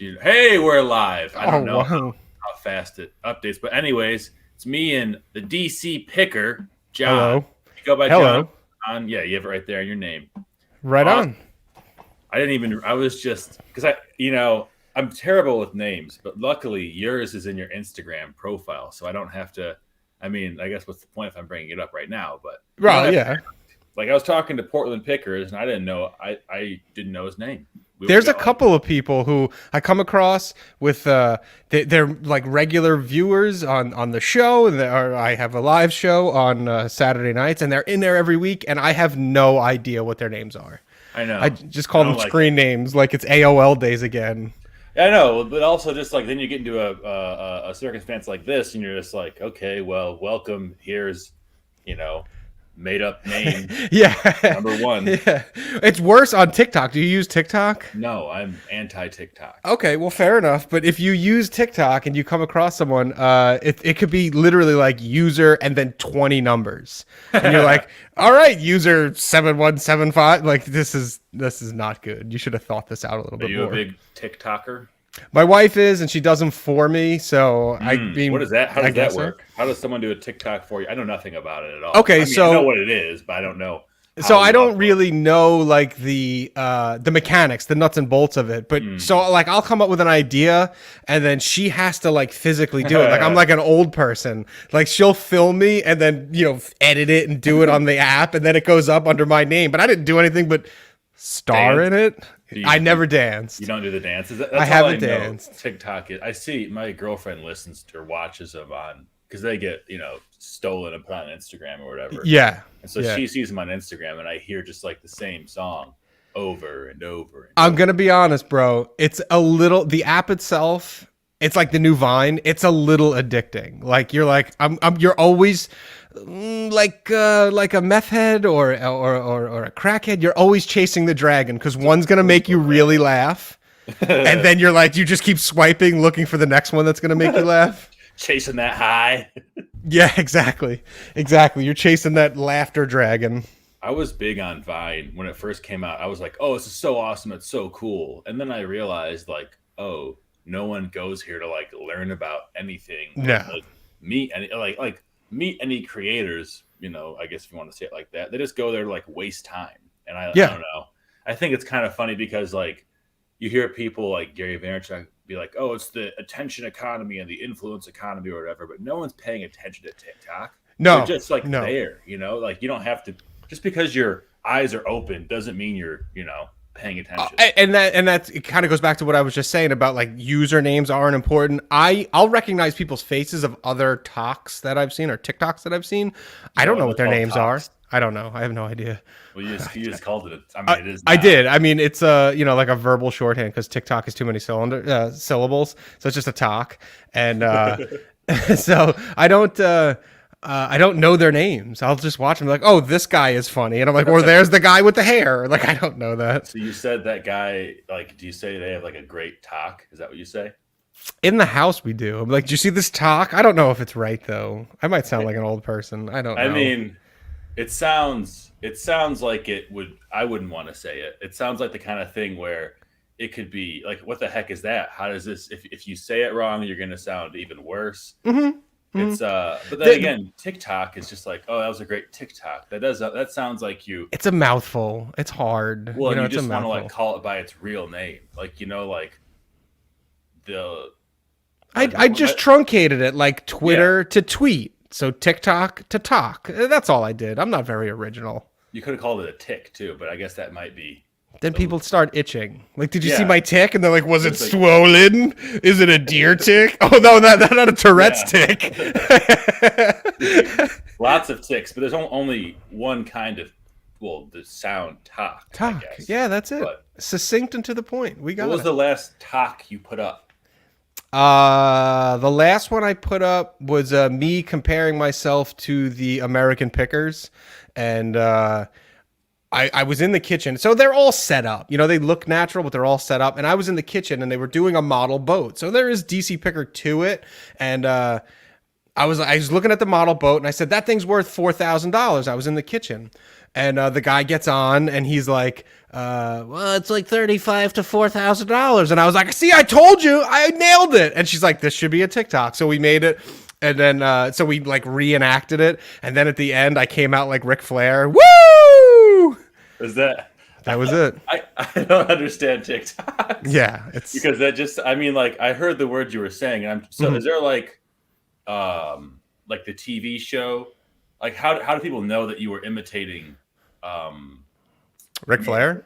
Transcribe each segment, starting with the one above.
Hey, we're live. I Oh, don't know wow. how fast it updates, but anyways, it's me and the DCPicker, John. Hello. You go by John. Hello. Yeah, you have it right there in your name. Right Awesome. on. I didn't even. I was just because I'm terrible with names, but luckily yours is in your Instagram profile, so I don't have to. I mean, I guess what's the point if I'm bringing it up right now? But you don't Well, have to. yeah. Like I was talking to Portland Pickers, and I didn't know. I didn't know his name. We There's a got like couple of people who I come across with they're like regular viewers on the show, and I have a live show on Saturday nights, and they're in there every week, and I have no idea what their names are. I I know. just I call them don't like it. screen names, like it's AOL days again. I know, but also just like then you get into a circumstance like this, and you're just like, okay, well, welcome. Here's, you know, made up name Yeah, number one. yeah. It's worse on TikTok. Do you use TikTok? No, I'm anti TikTok. Okay, well, fair enough. But if you use TikTok and you come across someone, it could be literally like user and then 20 numbers, and you're like, all right, user 7175. Like this is not good. You should have thought this out a little Are bit you a more. big TikToker? My wife is, and she does them for me. So I What mean, is that? How I does that guess so. work? How does someone do a TikTok for you? I know nothing about it at all. Okay, I mean, I know so what it is, but I don't know so how I you don't upload. really know like the mechanics, the nuts and bolts of it. But so like I'll come up with an idea and then she has to like physically do it. Like I'm like an old person. Like she'll film me and then, edit it and do it on the app and then it goes up under my name. But I didn't do anything but star Dance? in it. Do you, I do never danced. you don't do the dances? I That's all I haven't know. danced. TikTok is. I see my girlfriend listens to or watches them on because they get stolen and put on Instagram or whatever. Yeah. And so Yeah. she sees them on Instagram, and I hear just like the same song over and over and I'm over. gonna be honest, bro. It's a little the app itself. It's like the new Vine. It's a little addicting. Like you're like you're always like a meth head or a crackhead. You're always chasing the dragon because one's gonna make you really laugh, and then you're like you just keep swiping, looking for the next one that's gonna make you laugh. Chasing that high. Yeah, exactly. You're chasing that laughter dragon. I was big on Vine when it first came out. I was like, "Oh, this is so awesome! It's so cool." And then I realized, like, "Oh, no one goes here to like learn about anything, No. like meet any meet any creators." I guess if you want to say it like that, they just go there to like waste time. And I Yeah. don't know. I think it's kind of funny because like you hear people like Gary Vaynerchuk be like, "Oh, it's the attention economy and the influence economy or whatever," but no one's paying attention to TikTok. They're No. just like No. there, like you don't have to just because your eyes are open doesn't mean you're, paying attention. And that it kind of goes back to what I was just saying about like usernames aren't important. I'll recognize people's faces of other talks that I've seen or TikToks that I've seen. I don't know what their All names are. talks. I don't know. I have no idea. Well, you just called it. I mean, it is. I Now. did. I mean, it's like a verbal shorthand because TikTok is too many syllables, so it's just a talk. And so I don't know their names. I'll just watch them like, oh, this guy is funny, and I'm like, or there's the guy with the hair. Like I don't know that. So you said that guy. Like, do you say they have like a great talk? Is that what you say? In the house, we do. I'm like, do you see this talk? I don't know if it's right though. I might sound like an old person. I don't know. I mean, it sounds like it would. I wouldn't want to say it. It sounds like the kind of thing where it could be like, what the heck is that? How does this? If you say it wrong, you're gonna sound even worse. It's but then again, TikTok is just like, oh, that was a great TikTok. That sounds like you. it's a mouthful. It's hard. Well, you It's a just want to mouthful. like call it by its real name, like like the I just truncated it like Twitter to tweet. So TikTok to talk. That's all I did. I'm not very original. you could have called it a tick too, but I guess that might be. Then people start itching. Like, did you see Yeah. my tick? And they're like, was it It's like- swollen? Is it a deer tick? Oh no, that's not a Tourette's tick. Lots of ticks, but there's only one kind of the sound talk. I Talk. guess. Yeah, that's it. But Succinct and to the point. We got what was it. the last talk you put up? The last one I put up was me comparing myself to the American Pickers, and I was in the kitchen. So they're all set up. They look natural, but they're all set up. And I was in the kitchen, and they were doing a model boat. So there is DC Picker to it, and I was looking at the model boat and I said, that thing's worth $4,000. I was in the kitchen and the guy gets on and he's like, well, it's like $35 to $4,000. And I was like, see, I told you, I nailed it. And she's like, this should be a TikTok. So we made it. And then, so we like reenacted it. And then at the end, I came out like Ric Flair. Woo! That was it. I don't understand TikTok. Yeah. It's because that just, I mean, like I heard the words you were saying. And is there like the TV show, like how do people know that you were imitating Ric Flair?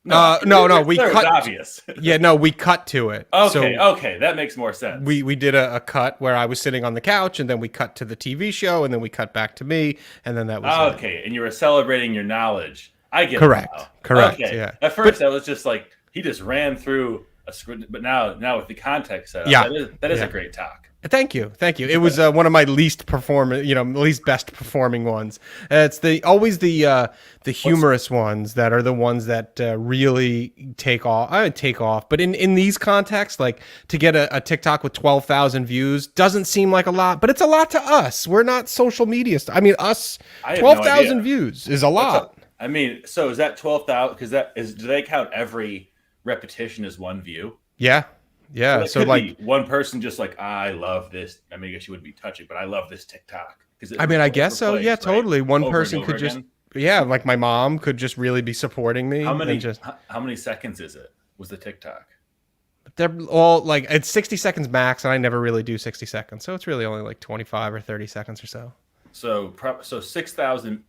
No, we cut. Was obvious. Yeah, no, we cut to it. Okay, that makes more sense. We did a cut where I was sitting on the couch, and then we cut to the TV show, and then we cut back to me, and then that was okay. And you were celebrating your knowledge. I get correct. It now. Correct. Okay. Yeah. At first, I was just like he just ran through a script, but now with the context set up, that is a great talk. Thank you. It was one of my least best performing ones. It's always the humorous ones that are the ones that really take off. I would take off, but in these contexts, like to get a TikTok with 12,000 views doesn't seem like a lot, but it's a lot to us. We're not social media. 12,000 views is a lot. I mean, so is that 12,000? Because do they count every repetition as one view? Yeah. Yeah, so like one person just like, I love this. I mean, I guess you wouldn't be touching, but I love this TikTok. I guess so. Yeah, totally. One person could again. Like my mom could just really be supporting me. How many seconds is it? Was the TikTok? They're all like it's 60 seconds max, and I never really do 60 seconds, so it's really only like 25 or 30 seconds or so. So 6,000.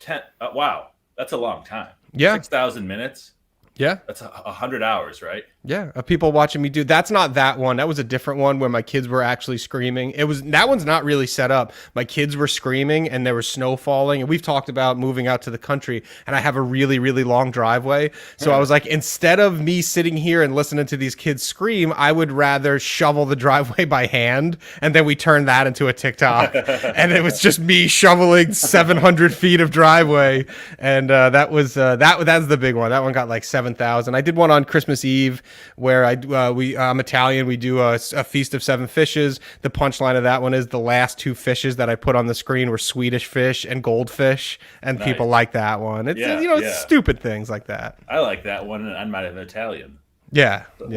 Wow, that's a long time. Yeah, 6,000 minutes. Yeah, that's 100 hours, right? Yeah, of people watching me do. That's not that one. That was a different one where my kids were actually screaming. That one's not really set up. My kids were screaming and there was snow falling. And we've talked about moving out to the country, and I have a really, really long driveway. So I was like, instead of me sitting here and listening to these kids scream, I would rather shovel the driveway by hand. And then we turned that into a TikTok, and it was just me shoveling 700 feet of driveway. And that's the big one. That one got like 7,000. I did one on Christmas Eve, where I'm Italian. We do a feast of 7 fishes. The punchline of that one is the last 2 fishes that I put on the screen were Swedish fish and goldfish, and nice. People like that one. It's it's stupid things like that. I like that one, and I'm not an Italian. Yeah. I've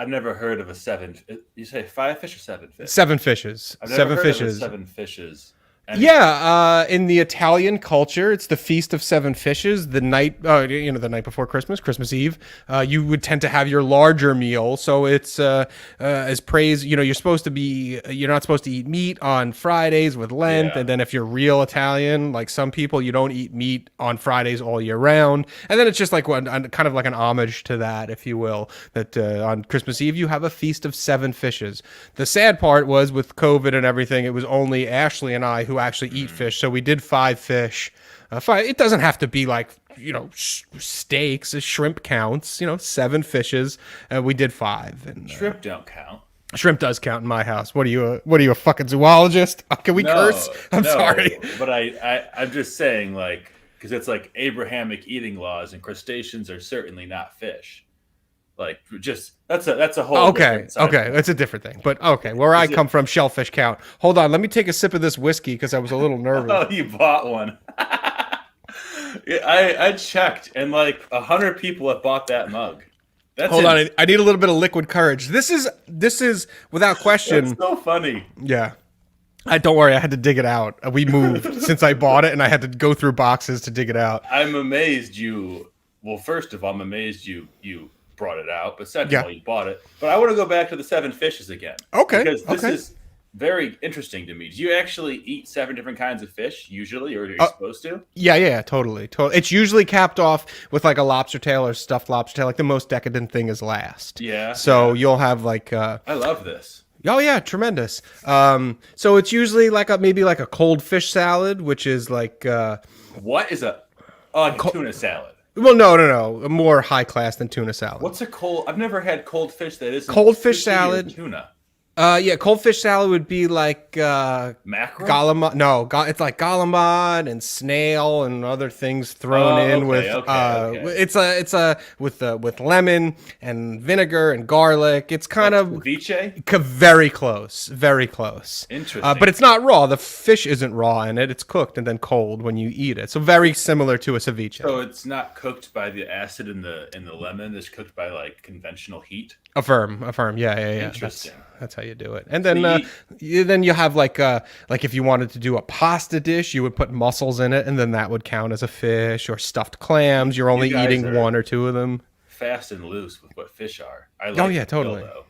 never heard of a 7. You say 5 fish or 7 fish? 7 fishes. I've never heard of a 7 fishes. In the Italian culture, it's the Feast of 7 Fishes. The night, the night before Christmas Eve, you would tend to have your larger meal. So it's as praise. You're not supposed to eat meat on Fridays with Lent, and then if you're real Italian, like some people, you don't eat meat on Fridays all year round. And then it's just like kind of like an homage to that, if you will. That on Christmas Eve you have a Feast of 7 Fishes. The sad part was with COVID and everything, it was only Ashley and I who actually eat fish, so we did 5 fish. 5. It doesn't have to be like steaks. Shrimp counts. 7 fishes. We did 5. And shrimp don't count. Shrimp does count in my house. What are you? A fucking zoologist? Can we curse? I'm sorry, but I'm just saying, like, because it's like Abrahamic eating laws, and crustaceans are certainly not fish. Like, just that's a whole okay that's a different thing, but okay, where I come from, shellfish count. Hold on, let me take a sip of this whiskey because I was a little nervous. Oh, you bought one. I checked, and like 100 people have bought that mug. Hold on, I need a little bit of liquid courage. This is without question. That's so funny. Yeah, don't worry, I had to dig it out. We moved since I bought it, and I had to go through boxes to dig it out. I'm amazed you. Well, first of all, I'm amazed you brought it out, but second of all, you bought it. But I want to go back to the 7 fishes again. Okay. Because this is very interesting to me. Do you actually eat 7 different kinds of fish usually, or are you supposed to? Yeah, totally. It's usually capped off with like a lobster tail or stuffed lobster tail. Like the most decadent thing is last. Yeah. So you'll have like. I love this. Oh yeah, tremendous. So it's usually like maybe like a cold fish salad, which is like. What is a tuna salad? Well, no. More high class than tuna salad. What's a cold? I've never had cold fish that isn't cold fish salad. Tuna. Yeah, cold fish salad would be like Mackerel? galamon. No, it's like galamon and snail and other things thrown Oh, in okay, with okay, okay. it's a with lemon and vinegar and garlic. It's kind Like of ceviche? very close, very close. Interesting. But it's not raw. The fish isn't raw in it. It's cooked and then cold when you eat it. So very similar to a ceviche. So it's not cooked by the acid in the lemon. It's cooked by like conventional heat. Affirm. Yeah. Interesting. That's how you do it. And then you have like if you wanted to do a pasta dish, you would put mussels in it, and then that would count as a fish, or stuffed clams. You're only eating one or two of them. Fast and loose with what fish are. I like Oh yeah, totally. though.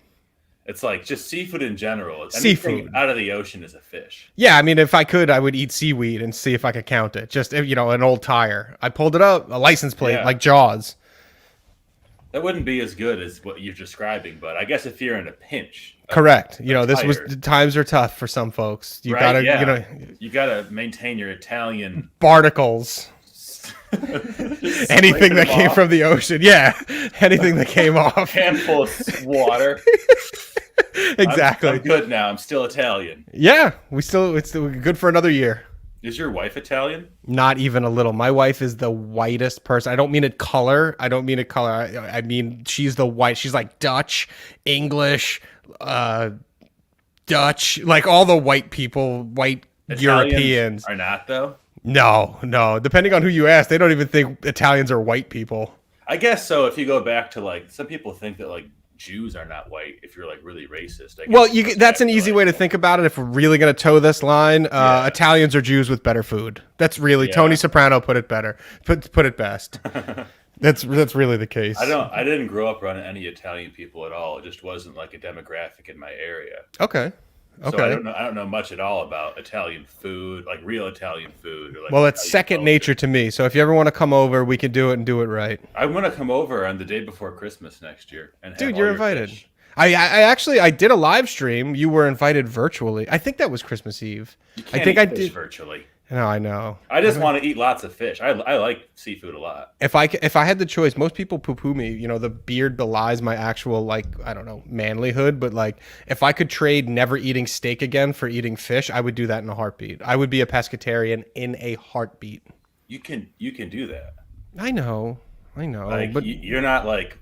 It's like just seafood in general. Seafood out of the ocean is a fish. Yeah, I mean, if I could, I would eat seaweed and see if I could count it. Just an old tire. I pulled it up, a license plate, like Jaws. That wouldn't be as good as what you're describing, but I guess if you're in a pinch. Correct. Times are tough for some folks. You right? gotta, you gotta maintain your Italian barnacles. Anything that came from the ocean. Yeah. Anything that came off. Handful of water. Exactly. I'm good now. I'm still Italian. Yeah. It's still good for another year. Is your wife Italian? Not even a little. My wife is the whitest person. I don't mean it color. I mean, she's the white. She's like Dutch, English, Dutch, like all the white people, white Italians Europeans. Are not, though? No. Depending on who you ask, they don't even think Italians are white people. I guess so. If you go back to like, some people think that like Jews are not white if you're like really racist. Well, that's an easy way to think about it. If we're really going to toe this line, Italians are Jews with better food. That's really Tony Soprano put it better. Put it best. That's really the case. I didn't grow up around any Italian people at all. It just wasn't like a demographic in my area. Okay. So I don't know much at all about Italian food, like real Italian food. Or like well, it's second nature to me. So if you ever want to come over, we can do it and do it right. I want to come over on the day before Christmas next year. And dude, you're invited. I did a live stream. You were invited virtually. I think that was Christmas Eve. You can't eat fish virtually. No, I know. I just want to eat lots of fish. I like seafood a lot. If I had the choice, most people poo-poo me. The beard belies my actual, like, I don't know, manlyhood. But like, if I could trade never eating steak again for eating fish, I would do that in a heartbeat. I would be a pescatarian in a heartbeat. You can do that. I know. Like, but you're not like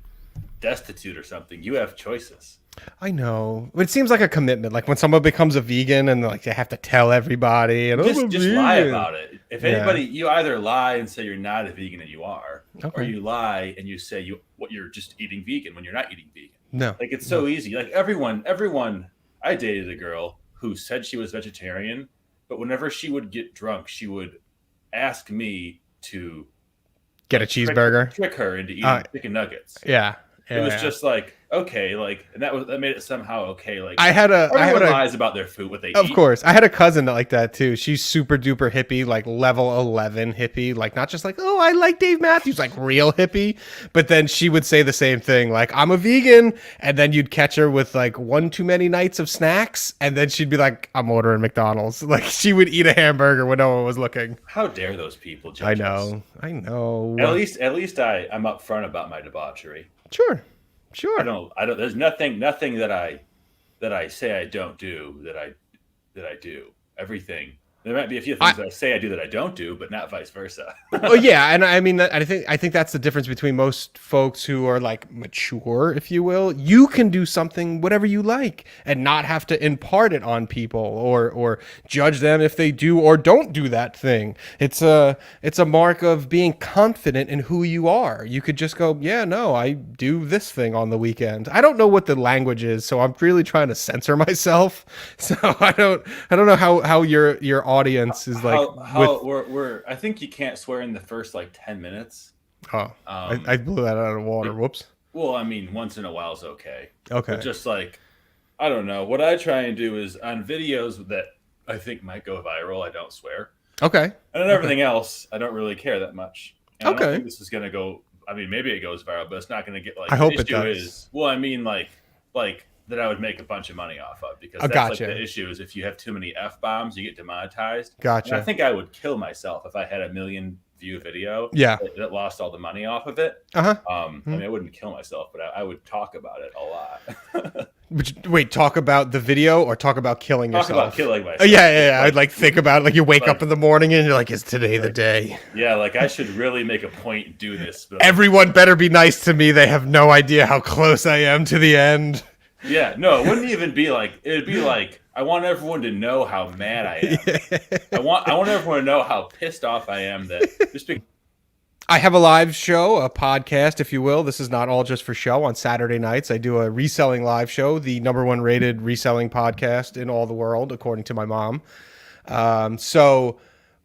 destitute or something. You have choices. I know, but it seems like a commitment. Like when someone becomes a vegan and like they have to tell everybody and just lie about it. If anybody, you either lie and say you're not a vegan and you are, or you lie and you say you're just eating vegan when you're not eating vegan. No, like it's so easy. Like everyone. I dated a girl who said she was vegetarian, but whenever she would get drunk, she would ask me to get a cheeseburger, trick her into eating chicken nuggets. Yeah. It was just like, okay, like, and that made it somehow okay. Like, everyone lies about their food, what they eat. Of course, I had a cousin like that too. She's super duper hippie, like level 11 hippie, like not just like, oh, I like Dave Matthews, like real hippie. But then she would say the same thing, like I'm a vegan, and then you'd catch her with like one too many nights of snacks, and then she'd be like, I'm ordering McDonald's. Like she would eat a hamburger when no one was looking. How dare those people judge us? I know. At least I'm upfront about my debauchery. Sure. I don't. There's nothing that I say I don't do that I do. Everything. There might be a few things that I say I do that I don't do, but not vice versa. Oh yeah, and I mean, I think that's the difference between most folks who are like mature, if you will. You can do something whatever you like and not have to impart it on people or judge them if they do or don't do that thing. It's a mark of being confident in who you are. You could just go, yeah, no, I do this thing on the weekend. I don't know what the language is, so I'm really trying to censor myself. So I don't know how your audience is like. I think you can't swear in the first like 10 minutes. Oh, I blew that out of the water. Whoops. Well, I mean, once in a while is okay. Okay. But just like, I don't know. What I try and do is on videos that I think might go viral, I don't swear. Okay. And on everything else, I don't really care that much. And I don't think this is going to go. I mean, maybe it goes viral, but it's not going to get like. I hope it does. Well, I mean, like that I would make a bunch of money off of because that's like the issue is if you have too many F-bombs, you get demonetized. Gotcha. And I think I would kill myself if I had a 1 million view video. Yeah. That lost all the money off of it. Uh-huh. I mean, I wouldn't kill myself, but I would talk about it a lot. Wait, talk about the video or talk about killing Talk yourself? about killing myself. Oh, yeah. I'd like think about it. Like you wake up in the morning and you're like, is today the day? Yeah, like I should really make a point and do this. But Everyone better be nice to me. They have no idea how close I am to the end. Yeah, no, it wouldn't even be like, it'd be like, I want everyone to know how mad I am. Yeah. I want everyone to know how pissed off I am that just because. I have a live show, a podcast, if you will. This is not all just for show. On Saturday nights, I do a reselling live show, the #1 rated reselling podcast in all the world, according to my mom. So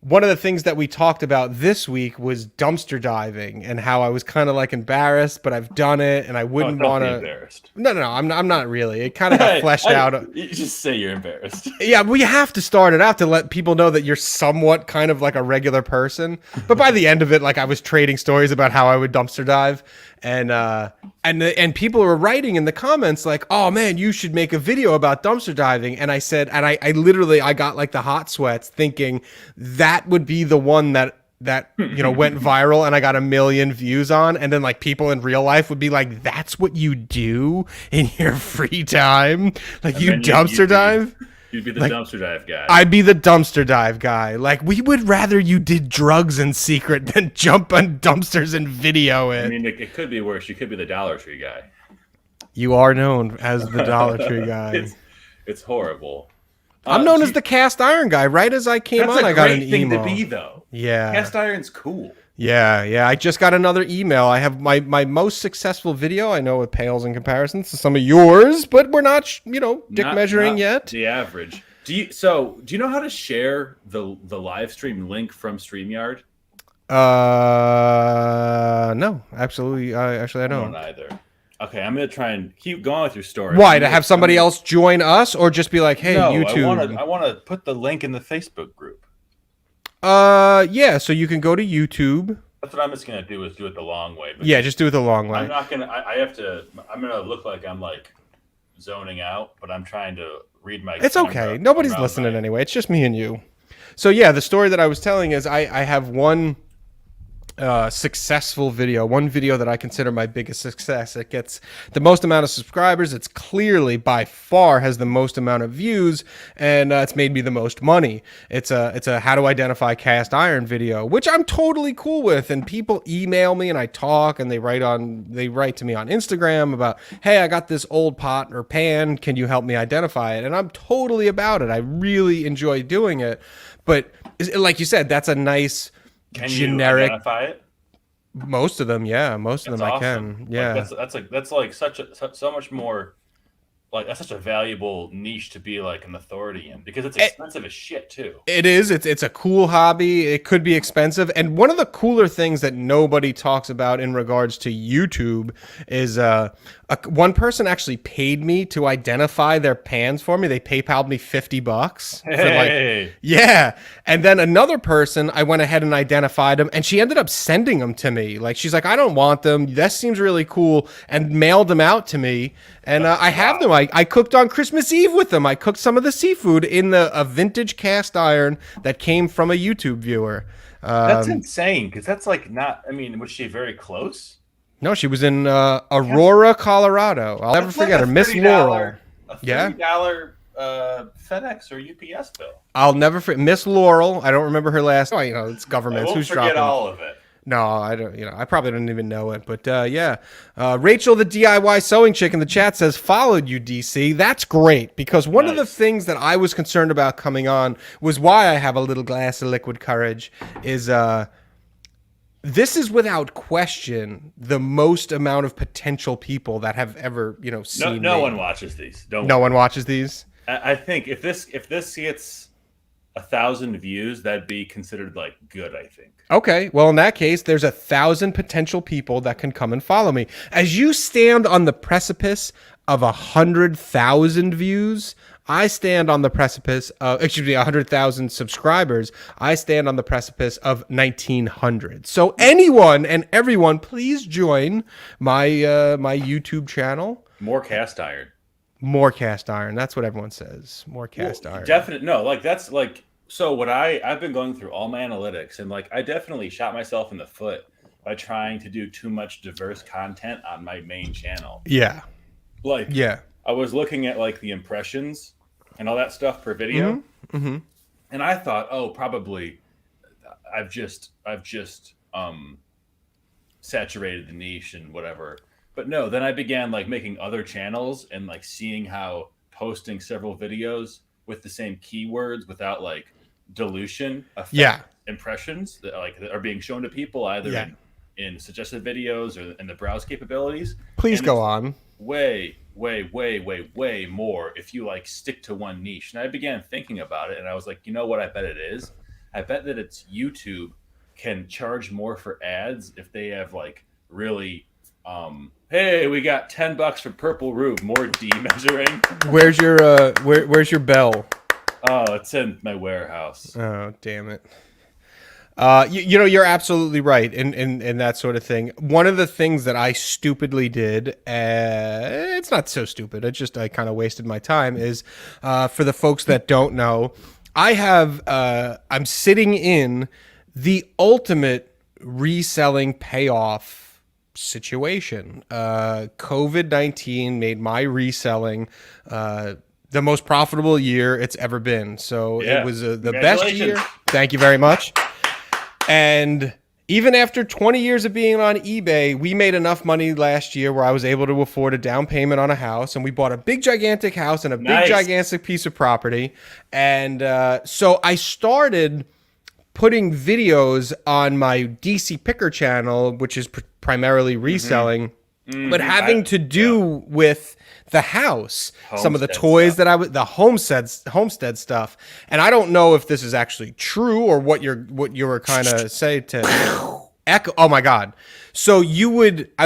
one of the things that we talked about this week was dumpster diving and how I was kind of like embarrassed, but I've done it and I wouldn't want to. Embarrassed. No, I'm not really. It kind of got fleshed out. You just say you're embarrassed. Yeah, well, you have to start it out to let people know that you're somewhat kind of like a regular person. But by the end of it, like I was trading stories about how I would dumpster dive, and people were writing in the comments like, "Oh man, you should make a video about dumpster diving." And I said, and I literally I got like the hot sweats thinking that would be the one that went viral and I got 1 million views on, and then like people in real life would be like, that's what you do in your free time, like you dumpster dive. You'd be the dumpster dive guy. I'd be the dumpster dive guy. Like, we would rather you did drugs in secret than jump on dumpsters and video it. I mean, it could be worse. You could be the Dollar Tree guy. You are known as the Dollar Tree guy. It's horrible. I'm known as the cast iron guy. Right as I came on, I got an email. That's a great thing to be, though. Yeah. Cast iron's cool. Yeah. I just got another email. I have my most successful video. I know it pales in comparison to some of yours, but we're not, measuring yet. The average. Do you know how to share the live stream link from StreamYard? No, absolutely. Actually, I don't either. Okay, I'm gonna try and keep going with your story. Why? To have somebody else join us, or just be like, "Hey, no, YouTube"? I want to put the link in the Facebook group. Yeah. So you can go to YouTube. That's what I'm just gonna do. Is do it the long way. Yeah, just do it the long way. I'm not gonna. I have to. I'm gonna look like I'm like zoning out, but I'm trying to read my. It's okay. Nobody's listening anyway. It's just me and you. So yeah, the story that I was telling is I have one successful video, one video that I consider my biggest success. It gets the most amount of subscribers. It's clearly by far has the most amount of views, and it's made me the most money. It's a how to identify cast iron video, which I'm totally cool with. And people email me and I talk, and they write to me on Instagram about, hey, I got this old pot or pan. Can you help me identify it? And I'm totally about it. I really enjoy doing it. But like you said, that's a nice generic. You identify it? Most of them, yeah. Most of them awesome. I can. Yeah. Like, that's like so much more. Like that's such a valuable niche to be like an authority in, because it's expensive as shit too. It is. It's a cool hobby. It could be expensive. And one of the cooler things that nobody talks about in regards to YouTube is one person actually paid me to identify their pans for me. They PayPal'd me $50. Hey. Yeah. And then another person, I went ahead and identified them, and she ended up sending them to me. Like, she's like, I don't want them. That seems really cool, and mailed them out to me. And I have them. I cooked on Christmas Eve with them. I cooked some of the seafood in a vintage cast iron that came from a YouTube viewer. That's insane, because that's like not. I mean, was she very close? No, she was in Aurora, Colorado. I'll never forget her, Miss Laurel. A $30 FedEx or UPS bill. I'll never forget Miss Laurel. I don't remember her last. Oh, it's governments. Who's forget dropping all of it. No, I don't. I probably don't even know it. But yeah, Rachel, the DIY sewing chick in the chat says followed you, DC. That's great, because one of the things that I was concerned about coming on was why I have a little glass of liquid courage. Is this is without question the most amount of potential people that have ever seen. No one watches these. No one watches these. I think if this gets 1,000 views, that'd be considered like good, I think. Okay, well, in that case, there's 1,000 potential people that can come and follow me. As you stand on the precipice of 100,000 views, I stand on the precipice of, 100,000 subscribers. I stand on the precipice of 1,900. So anyone and everyone, please join my my YouTube channel. More cast iron. More cast iron. That's what everyone says. More cast iron. Definitely. No, like that's like, so what I've been going through all my analytics, and like I definitely shot myself in the foot by trying to do too much diverse content on my main channel. Yeah. Like, yeah. I was looking at like the impressions and all that stuff per video, Mm-hmm. and I thought, oh, probably I've just saturated the niche and whatever. But no, then I began like making other channels and like seeing how posting several videos with the same keywords without like dilution affect Yeah. impressions that are being shown to people either Yeah. in suggested videos or in the browse capabilities. Please And go it's on. way more if you like stick to one niche. And I began thinking about it, and I was like, you know what? I bet it is. I bet that it's YouTube can charge more for ads if they have like really, hey, we got $10 for purple roof, more demeasuring. Where's your bell? Oh, it's in my warehouse. Oh, damn it. You know, you're absolutely right in that sort of thing. One of the things that I stupidly did, it's not so stupid, I kind of wasted my time, is for the folks that don't know, I'm sitting in the ultimate reselling payoff situation. COVID-19 made my reselling the most profitable year it's ever been. So Yeah. it was the best year. Thank you very much. And even after 20 years of being on eBay, we made enough money last year where I was able to afford a down payment on a house, and we bought a big gigantic house and a big gigantic piece of property. And so I started putting videos on my DCPicker channel, which is primarily reselling, but having to do with the house, some of the toys that the homestead stuff. And I don't know if this is actually true or what you were kind of say to echo. Oh my God. So I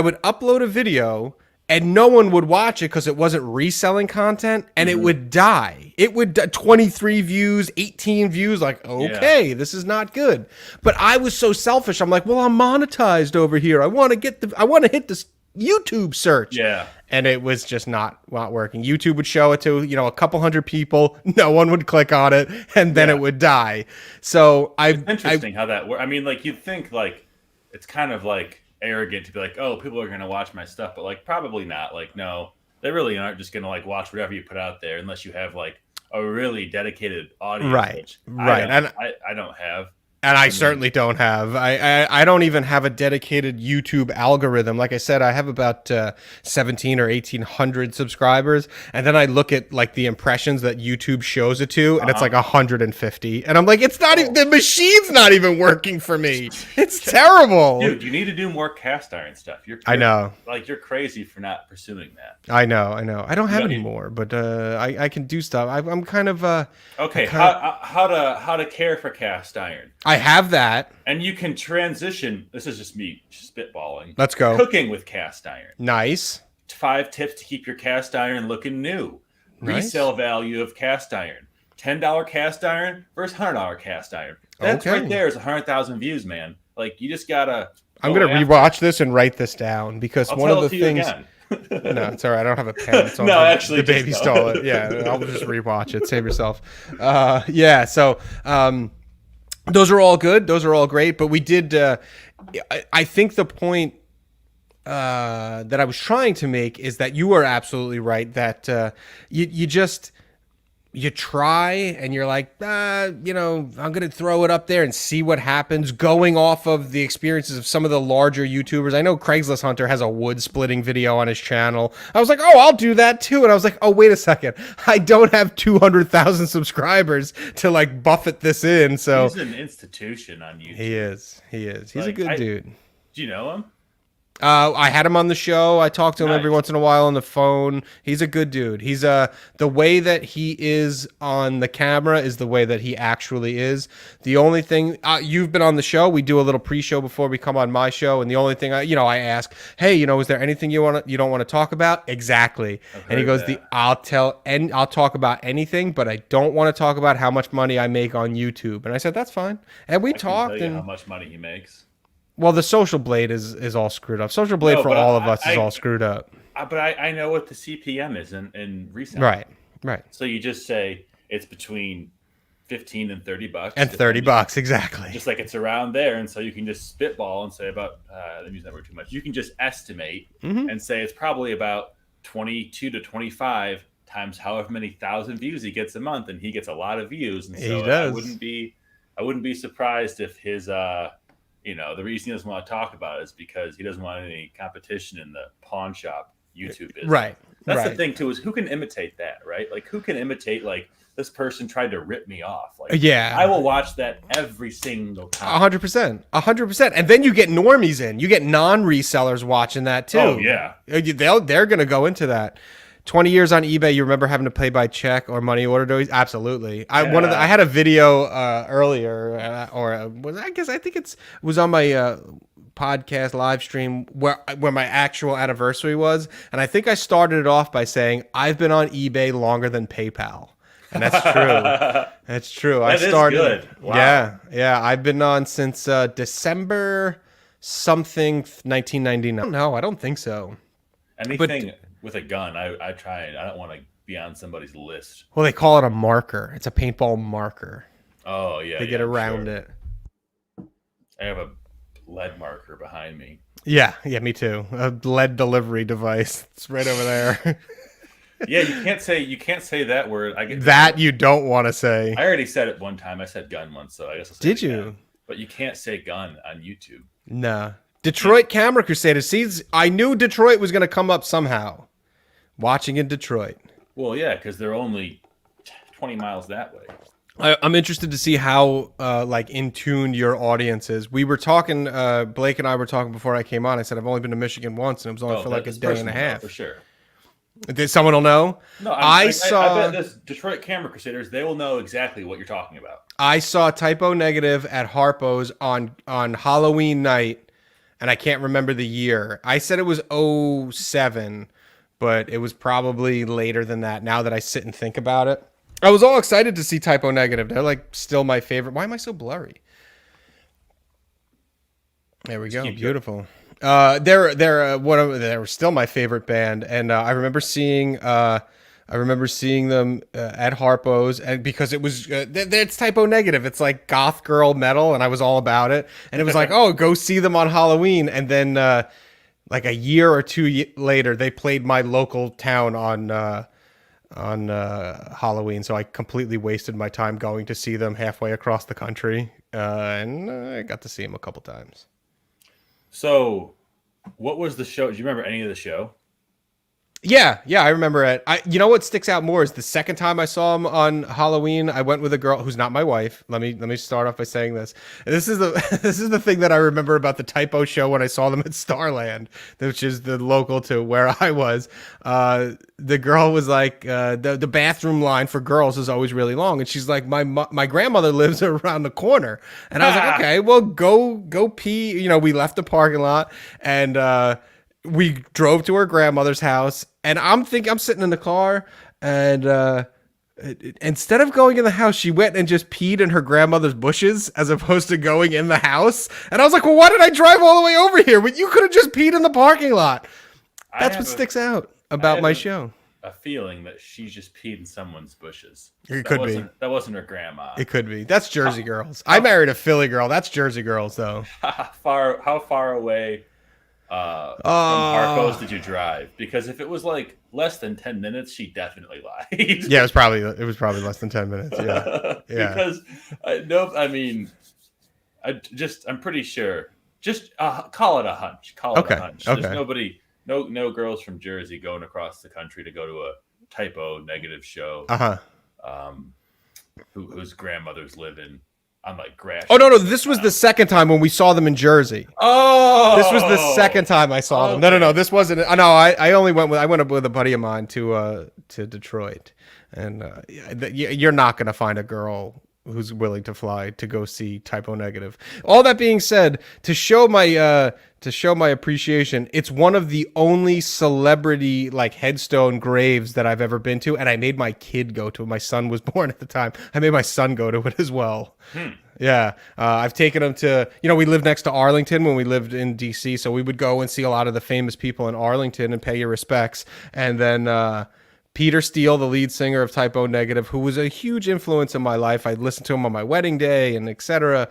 would upload a video and no one would watch it because it wasn't reselling content, and it would die. It would 23 views, 18 views. Like, okay, this is not good. But I was so selfish. I'm like, well, I'm monetized over here. I want to hit this YouTube search. Yeah. And it was just not working. YouTube would show it to, a couple hundred people. No one would click on it, and then it would die. So it's interesting how that works. I mean, like, you'd think like it's kind of like arrogant to be like, oh, people are going to watch my stuff, but like probably not. Like, no, they really aren't just going to like watch whatever you put out there unless you have like a really dedicated audience. Right. I don't have. And I certainly don't have. I don't even have a dedicated YouTube algorithm. Like I said, I have about 17 or 1,800 subscribers, and then I look at like the impressions that YouTube shows it to, and it's like 150. And I'm like, it's not even, the machine's not even working for me. It's terrible. Dude, you need to do more cast iron stuff. I know. Like, you're crazy for not pursuing that. I know. I don't have any more, but I can do stuff. I'm kind of okay. How to care for cast iron. I have that. And you can transition. This is just me spitballing. Let's go. Cooking with cast iron. Nice. 5 tips to keep your cast iron looking new. Nice. Resale value of cast iron. $10 cast iron versus $100 cast iron. That's right there is 100,000 views, man. Like, you just gotta. I'm gonna rewatch this and write this down because one of the things. No, it's all right. I don't have a pen. It's no, actually, the baby stole it. Yeah, I'll just rewatch it. Save yourself. Yeah. So. Those are all good. Those are all great. But we did. I think the point that I was trying to make is that you are absolutely right. That you try and you're like, I'm going to throw it up there and see what happens, going off of the experiences of some of the larger YouTubers. I know Craigslist Hunter has a wood splitting video on his channel. I was like, oh, I'll do that too. And I was like, oh, wait a second. I don't have 200,000 subscribers to like buffet this in. So he's an institution on YouTube. He is. He's a good dude. Do you know him? I had him on the show. I talked to him every once in a while on the phone. He's a good dude. He's the way that he is on the camera is the way that he actually is. The only thing you've been on the show, we do a little pre-show before we come on my show, and the only thing I ask, hey, is there anything you don't want to talk about? Exactly. And he goes, I'll talk about anything, but I don't want to talk about how much money I make on YouTube. And I said, that's fine. And we talked. How much money he makes. Well, the Social Blade is all screwed up. Social Blade for all of us is all screwed up. But I know what the CPM is in reselling. Right. So you just say it's between $15 and $30. And $30, exactly. Just like it's around there, and so you can just spitball and say about. Let me use that word too much. You can just estimate and say it's probably about 22 to 25 times however many thousand views he gets a month, and he gets a lot of views. And He so does. I wouldn't be surprised if his the reason he doesn't want to talk about it is because he doesn't want any competition in the pawn shop YouTube business. Right. That's right. the thing too, is who can imitate that, right? Like who can imitate like this person tried to rip me off. Like Yeah. I will watch that every single time. 100%. And then you get normies in. You get non-resellers watching that too. Oh yeah. They're going to go into that. 20 years on eBay, you remember having to pay by check or money order? Absolutely. I had a video earlier, I think it was on my podcast live stream where my actual anniversary was, and I think I started it off by saying I've been on eBay longer than PayPal. And that's true. That's true. That is good. Wow. Yeah. I've been on since December something 1999. No, I don't think so. Anything with a gun, I try. I don't want to be on somebody's list. Well, they call it a marker. It's a paintball marker. Oh yeah. They get around it. I have a lead marker behind me. Yeah, me too. A lead delivery device. It's right over there. Yeah, you can't say that word. That you don't want to say. I already said it one time. I said gun once, so I guess I'll say Did it you? again. But you can't say gun on YouTube. Nah. Detroit Camera Crusaders. See, I knew Detroit was going to come up somehow. Watching in Detroit. Well, yeah, because they're only 20 miles that way. I'm interested to see how in tune your audience is. We were talking, Blake and I were talking before I came on. I said I've only been to Michigan once, and it was only for like a day and a half. For sure. Did someone will know? No, I bet this Detroit Camera Crusaders, they will know exactly what you're talking about. I saw Typo Negative at Harpo's on Halloween night, and I can't remember the year. I said it was 2007, but it was probably later than that now that I sit and think about it. I was all excited to see Typo Negative. They're like still my favorite. Why am I so blurry? There we go. Beautiful. They're still my favorite band, and I remember seeing them at Harpo's, and because it was it's Typo Negative. It's like goth girl metal, and I was all about it. And it was like, oh, go see them on Halloween, and then like a year or two later, they played my local town on Halloween. So I completely wasted my time going to see them halfway across the country, and I got to see them a couple times. So, what was the show? Do you remember any of the show? Yeah, I remember it. You know what sticks out more is the second time I saw him on Halloween. I went with a girl who's not my wife. Let me start off by saying this. This is the thing that I remember about the Typo show when I saw them at Starland, which is the local to where I was. The girl was like, the bathroom line for girls is always really long, and she's like, my grandmother lives around the corner, and I was like, okay, well go pee. You know, we left the parking lot and. We drove to her grandmother's house, and I'm sitting in the car, and instead of going in the house, she went and just peed in her grandmother's bushes as opposed to going in the house. And I was like, well, why did I drive all the way over here? But you could have just peed in the parking lot. That's what sticks out about my show. A feeling that she just peed in someo's bushes. It could be. That wasn't her grandma. It could be. That's Jersey girls. I married a Philly girl. That's Jersey girls, though. How far away from Harpo's did you drive? Because if it was like less than 10 minutes, she definitely lied. Yeah, it was probably less than 10 minutes. Yeah. Because I'm pretty sure. Just call it a hunch. A hunch. Okay. There's nobody, no girls from Jersey going across the country to go to a Typo Negative show. Whose grandmothers live in. On like grass. Oh no! This was the second time when we saw them in Jersey. Oh, this was the second time I saw them. No, this wasn't. No, I went up with a buddy of mine to Detroit, and you're not gonna find a girl who's willing to fly to go see Typo Negative. All that being said, to show my appreciation, it's one of the only celebrity like headstone graves that I've ever been to, and I made my kid go to it. My son was born at the time. I made my son go to it as well. Yeah, I've taken him to, we lived next to Arlington when we lived in DC, so we would go and see a lot of the famous people in Arlington and pay your respects, and then Peter Steele, the lead singer of Typo Negative, who was a huge influence in my life. I listened to him on my wedding day and etc.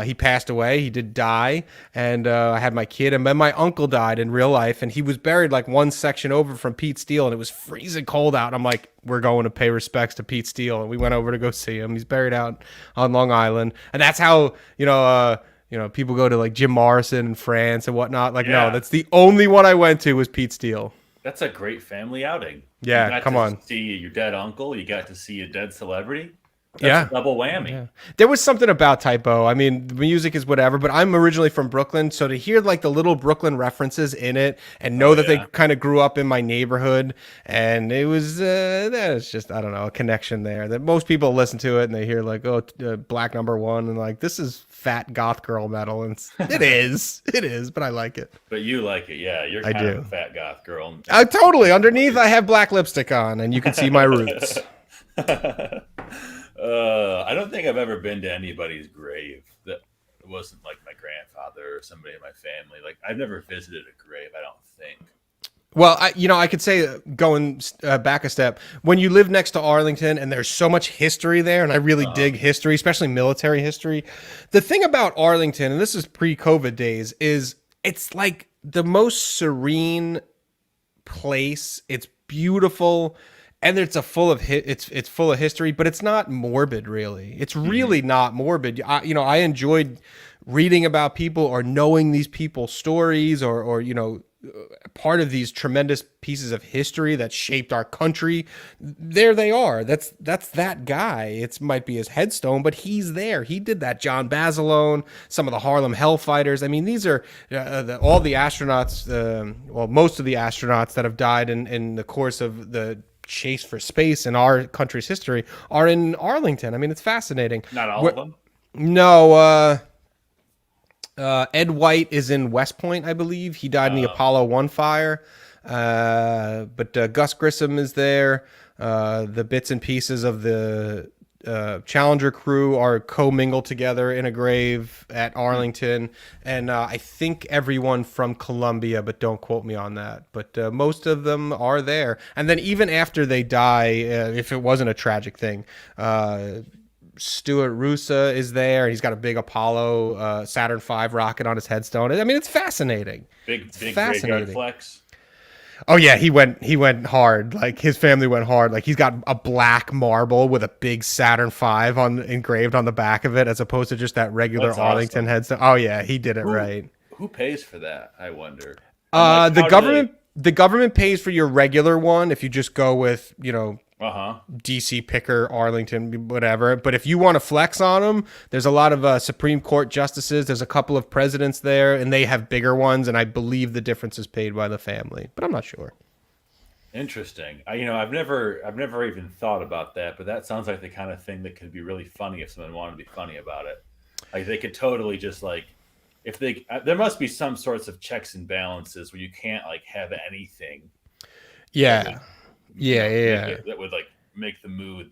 He passed away. He did die, and I had my kid, and then my uncle died in real life, and he was buried like one section over from Pete Steele, and it was freezing cold out. And I'm like, we're going to pay respects to Pete Steele, and we went over to go see him. He's buried out on Long Island, and that's how people go to like Jim Morrison in France and whatnot. Like, no, that's the only one I went to was Pete Steele. That's a great family outing. Yeah, come on. See your dead uncle. You got to see a dead celebrity. That's a double whammy. Yeah. There was something about Typo. I mean, the music is whatever, but I'm originally from Brooklyn, so to hear like the little Brooklyn references in it and know that they kind of grew up in my neighborhood, and it was there's just, I don't know, a connection there that most people listen to it and they hear like, oh, Black Number One, and like, this is fat goth girl metal, and it is, but I like it. But you like it, yeah? You're kind of a fat goth girl. Totally. Underneath, I have black lipstick on, and you can see my roots. I don't think I've ever been to anybody's grave that wasn't like my grandfather or somebody in my family. Like, I've never visited a grave, I don't think. Well, I could say, going back a step, when you live next to Arlington and there's so much history there, and I really dig history, especially military history. The thing about Arlington, and this is pre-COVID days, is it's like the most serene place. It's beautiful. And it's full of it's full of history, but it's not morbid, really. It's really not morbid. I enjoyed reading about people or knowing these people's stories, or part of these tremendous pieces of history that shaped our country. There they are. That's that guy. It might be his headstone, but he's there. He did that. John Basilone, some of the Harlem Hellfighters. I mean, these are all the astronauts. Most of the astronauts that have died in the course of the chase for space in our country's history are in Arlington. I mean, it's fascinating. Not all of them? No. Ed White is in West Point, I believe. He died in the Apollo 1 fire. But Gus Grissom is there. The bits and pieces of the Challenger crew are commingled together in a grave at Arlington, and I think everyone from Columbia, but don't quote me on that. But most of them are there. And then even after they die, if it wasn't a tragic thing, Stuart Russa is there. He's got a big Apollo Saturn V rocket on his headstone. I mean, it's fascinating. Big fascinating flex. Oh yeah, he went hard. Like, his family went hard. Like, he's got a black marble with a big Saturn V engraved on the back of it, as opposed to just that regular Arlington headstone. Oh yeah, he did it right. Who pays for that, I wonder? The government pays for your regular one if you just go with, DCPicker, Arlington, whatever. But if you want to flex on them, there's a lot of Supreme Court justices. There's a couple of presidents there, and they have bigger ones. And I believe the difference is paid by the family, but I'm not sure. Interesting. I've never even thought about that, but that sounds like the kind of thing that could be really funny if someone wanted to be funny about it. Like, they could totally just there must be some sorts of checks and balances where you can't have anything. Yeah. That would make the mood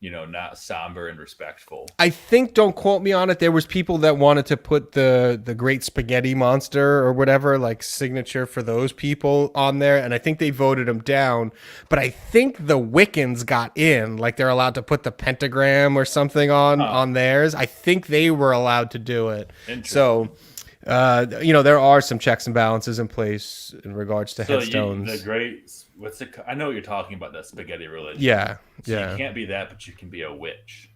not somber and respectful. I think, don't quote me on it, there was people that wanted to put the Great Spaghetti Monster or whatever, signature for those people on there, and I think they voted them down. But I think the Wiccans got in, they're allowed to put the pentagram or something on theirs. I think they were allowed to do it. So there are some checks and balances in place in regards to headstones. I know what you're talking about, that spaghetti religion. Yeah. You can't be that, but you can be a witch.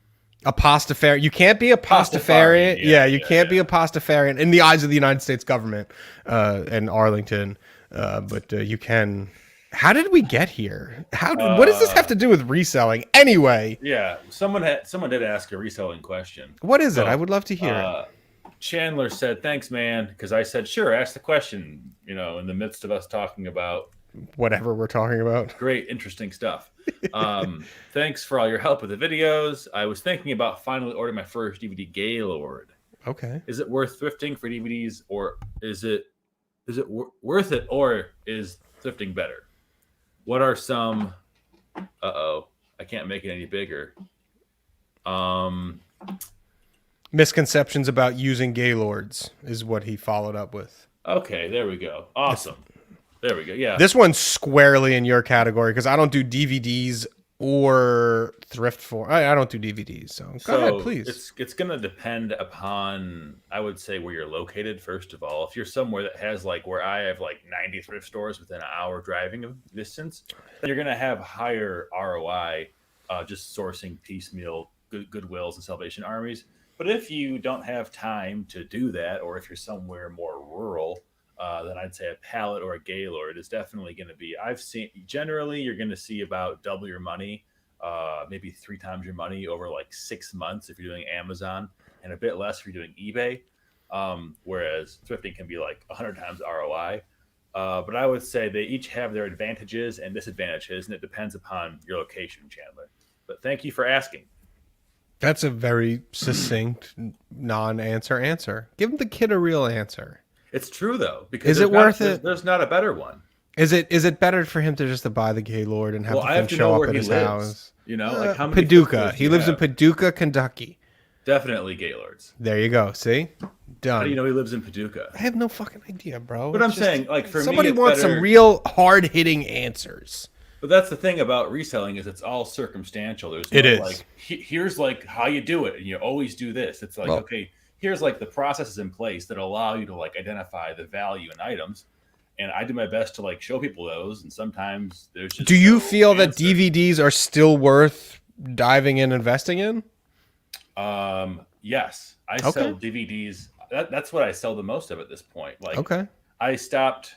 A Pastafarian. You can't be a Pastafarian. You can't be a Pastafarian in the eyes of the United States government and Arlington. But you can. How did we get here? What does this have to do with reselling? Anyway. Yeah, someone did ask a reselling question. What is it? I would love to hear it. Chandler said, "Thanks, man," because I said, "Sure, ask the question." In the midst of us talking about whatever we're talking about. Great, interesting stuff. Thanks for all your help with the videos. I was thinking about finally ordering my first DVD, Gaylord. Okay. Is it worth thrifting for DVDs, or is it worth it, or is thrifting better? What are some? I can't make it any bigger. Misconceptions about using Gaylords is what he followed up with. Okay, there we go. Awesome. There we go. Yeah. This one's squarely in your category because I don't do DVDs or thrift for. I don't do DVDs. So go ahead, please. It's going to depend upon, I would say, where you're located. First of all, if you're somewhere that has like where I have like 90 thrift stores within an hour driving of distance, then you're going to have higher ROI just sourcing piecemeal Goodwills and Salvation Armies. But if you don't have time to do that, or if you're somewhere more rural, then I'd say a pallet or a Gaylord is definitely going to be. I've seen generally you're going to see about double your money, maybe 3 times your money over like 6 months if you're doing Amazon, and a bit less if you're doing eBay. Whereas thrifting can be like 100 times ROI. But I would say they each have their advantages and disadvantages, and it depends upon your location, Chandler. But thank you for asking. That's a very succinct, non-answer answer. Give the kid a real answer. It's true though, because is it worth it? There's not a better one. Is it better for him to just to buy the Gaylord and have the thing show up at his house? You know, like how many Paducah. He lives in Paducah, Kentucky. Definitely Gaylords. There you go. See, done. How do you know he lives in Paducah? I have no fucking idea, bro. But I'm saying, like, for somebody me, wants some real hard-hitting answers. But that's the thing about reselling is it's all circumstantial. There's no, like, here's like how you do it, and you always do this. It's like, okay, here's like the processes in place that allow you to like identify the value in items, and I do my best to like show people those. And sometimes there's just. Do you feel that DVDs are still worth diving in, investing in? Yes, I sell DVDs. That's what I sell the most of at this point. Like, I stopped.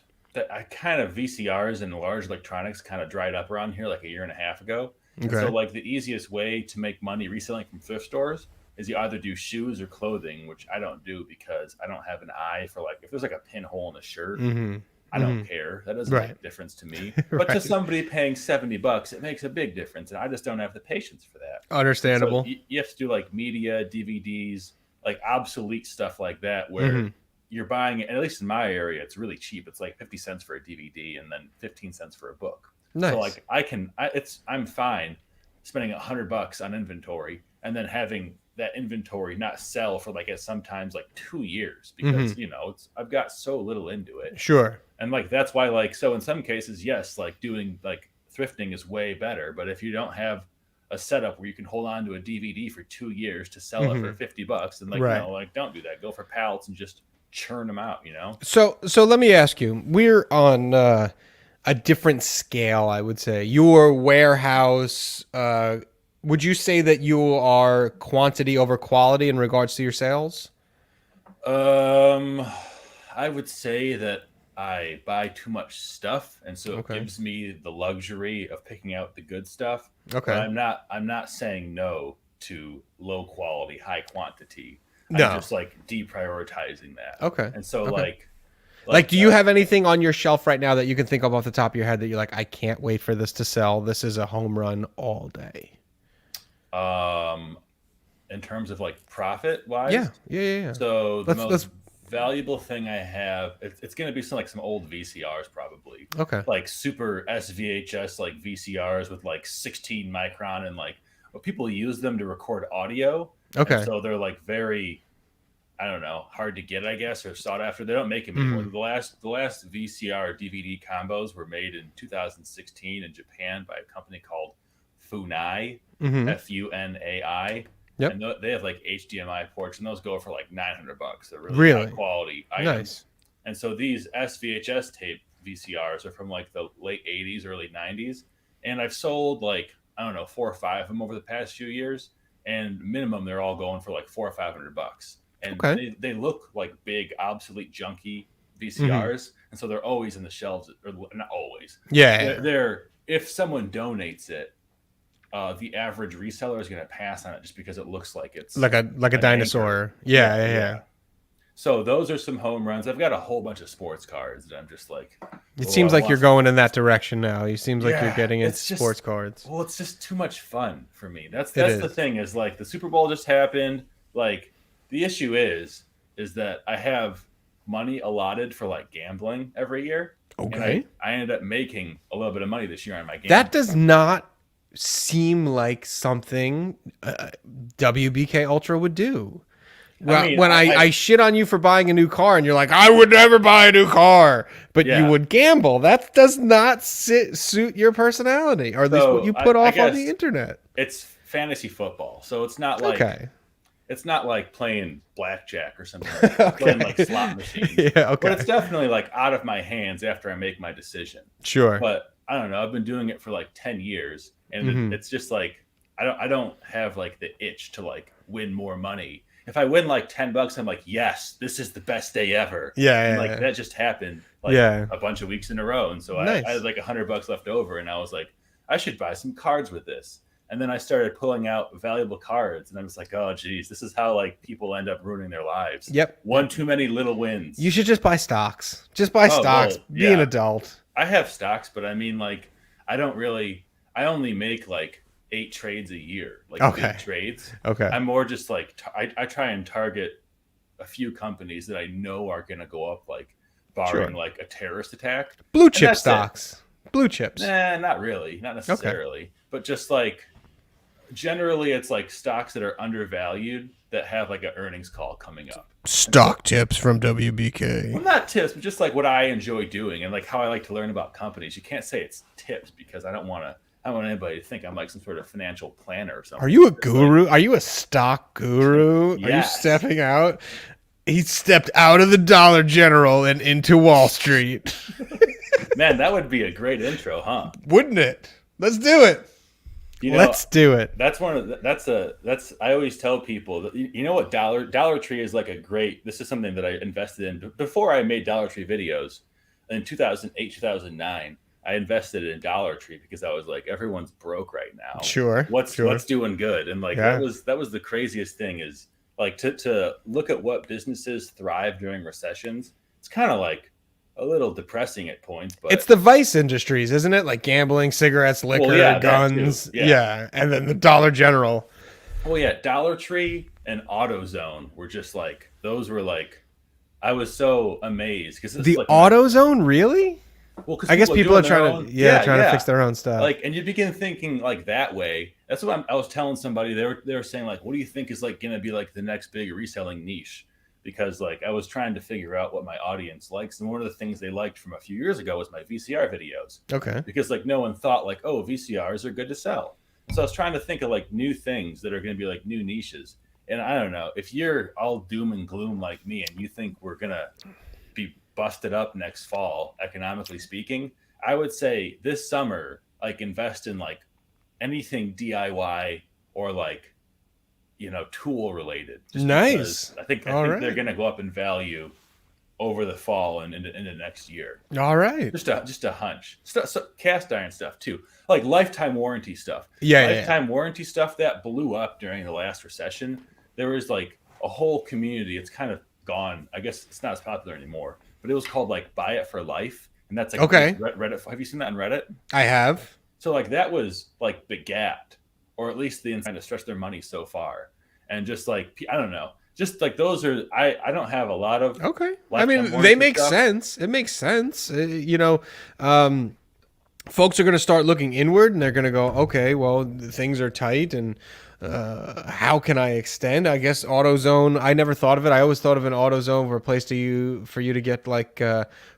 I kind of VCRs and large electronics kind of dried up around here like a year and a half ago. And so like the easiest way to make money reselling from thrift stores is you either do shoes or clothing, which I don't do because I don't have an eye for like, if there's like a pinhole in a shirt, I don't care. That doesn't make a difference to me. But to somebody paying $70, it makes a big difference. And I just don't have the patience for that. Understandable. So you have to do like media, DVDs, like obsolete stuff like that, where you're buying it, at least in my area, it's really cheap. It's like 50 cents for a DVD and then 15 cents for a book. Nice. So like I'm fine spending $100 on inventory and then having that inventory not sell for like sometimes like 2 years because you know I've got so little into it. Sure. And like that's why like so in some cases, yes, like doing like thrifting is way better. But if you don't have a setup where you can hold on to a DVD for 2 years to sell it for $50, then like you know, like don't do that. Go for pallets and just churn them out, you know? So let me ask you, we're on a different scale, I would say. Your warehouse, would you say that you are quantity over quality in regards to your sales? I would say that I buy too much stuff, and so it gives me the luxury of picking out the good stuff. Okay. But I'm not saying no to low quality, high quantity. No. I'm just like deprioritizing that. Okay. And so like do you have anything on your shelf right now that you can think of off the top of your head that you're like, I can't wait for this to sell. This is a home run all day. In terms of like profit wise. Yeah. So the most valuable thing I have, it's going to be some old VCRs probably. Okay. Like super SVHS like VCRs with like 16 micron and like people use them to record audio. Okay. And so they're like very, I don't know, hard to get, I guess, or sought after. They don't make them anymore. The last VCR DVD combos were made in 2016 in Japan by a company called Funai, Funai. Yep. And they have like HDMI ports, and those go for like $900. They're really high quality items. Nice. And so these SVHS tape VCRs are from like the late 80s, early 90s. And I've sold like, I don't know, 4 or 5 of them over the past few years. And minimum, they're all going for like $400 or $500. And they look like big, obsolete, junky VCRs. And so they're always in the shelves, or not always. Yeah. They're if someone donates it, the average reseller is going to pass on it just because it looks like it's like a dinosaur. Yeah. So those are some home runs. I've got a whole bunch of sports cards that I'm just like. It seems like you're going in that direction now. It seems like you're getting into sports cards. Well, it's just too much fun for me. That's the thing is like the Super Bowl just happened. Like the issue is that I have money allotted for like gambling every year. Okay. And I ended up making a little bit of money this year on my gambling. That does not seem like something WBK Ultra would do. When I shit on you for buying a new car and you're like, I would never buy a new car, but you would gamble. That does not suit your personality, or at least what you put off on the internet. It's fantasy football, so it's not like it's not like playing blackjack or something. Like playing like slot machines. Yeah, okay. But it's definitely like out of my hands after I make my decision. Sure. But I don't know. I've been doing it for like 10 years, and it's just like I don't have like the itch to like win more money. If I win like $10, I'm like, yes, this is the best day ever. Yeah. That just happened like a bunch of weeks in a row. And so I had like $100 left over, and I was like, I should buy some cards with this. And then I started pulling out valuable cards, and I was like, oh, geez, this is how like people end up ruining their lives. Yep. One too many little wins. You should just buy stocks. Just buy stocks. Be an adult. I have stocks, but I mean, like, I only make like 8 trades a year, like big trades. Okay. I'm more just like, I try and target a few companies that I know are going to go up, like barring like a terrorist attack. Blue chip stocks. Blue chips. Nah, not really. Not necessarily. Okay. But just like, generally it's like stocks that are undervalued that have like an earnings call coming up. Stock tips from WBK. Well, not tips, but just like what I enjoy doing and like how I like to learn about companies. You can't say it's tips because I don't want anybody to think I'm like some sort of financial planner or something. Are you a guru? Are you a stock guru? Yes. Are you stepping out? He stepped out of the Dollar General and into Wall Street. Man, that would be a great intro, huh? Wouldn't it? Let's do it. Let's do it. That's I always tell people that, you know what, Dollar Tree is like this is something that I invested in before I made Dollar Tree videos in 2008, 2009. I invested in Dollar Tree because I was like, everyone's broke right now. Sure. What's doing good? And like that was the craziest thing is like to look at what businesses thrive during recessions. It's kind of like a little depressing at points, but it's the vice industries, isn't it? Like gambling, cigarettes, liquor, guns. Yeah. And then the Dollar General. Well, yeah, Dollar Tree and AutoZone were just like, those were like, I was so amazed because the like AutoZone, really? Well, I guess people are trying to fix their own stuff. Like, and you begin thinking like that way. That's what I was telling somebody. They were saying like, what do you think is like going to be like the next big reselling niche? Because like I was trying to figure out what my audience likes, and one of the things they liked from a few years ago was my VCR videos. Okay. Because like no one thought like, oh, VCRs are good to sell. So I was trying to think of like new things that are going to be like new niches. And I don't know, if you're all doom and gloom like me and you think we're going to be busted up next fall, economically speaking, I would say this summer, like invest in like anything DIY or like, tool related. Nice. I think they're going to go up in value over the fall and into next year. All right. Just a hunch. So cast iron stuff too, like lifetime warranty stuff. Lifetime warranty stuff that blew up during the last recession. There was like a whole community. It's kind of gone. I guess it's not as popular anymore, but it was called like Buy It for Life. And that's like Reddit. Have you seen that on Reddit? I have. So like that was like begat, or at least the trying to stretch their money so far. And just like, I don't know, just like those are, I don't have a lot of. Okay. I mean, they make sense. It makes sense. Folks are going to start looking inward and they're going to go, okay, well, things are tight and how can I extend? I guess AutoZone, I never thought of it. I always thought of an AutoZone for a place for you to get like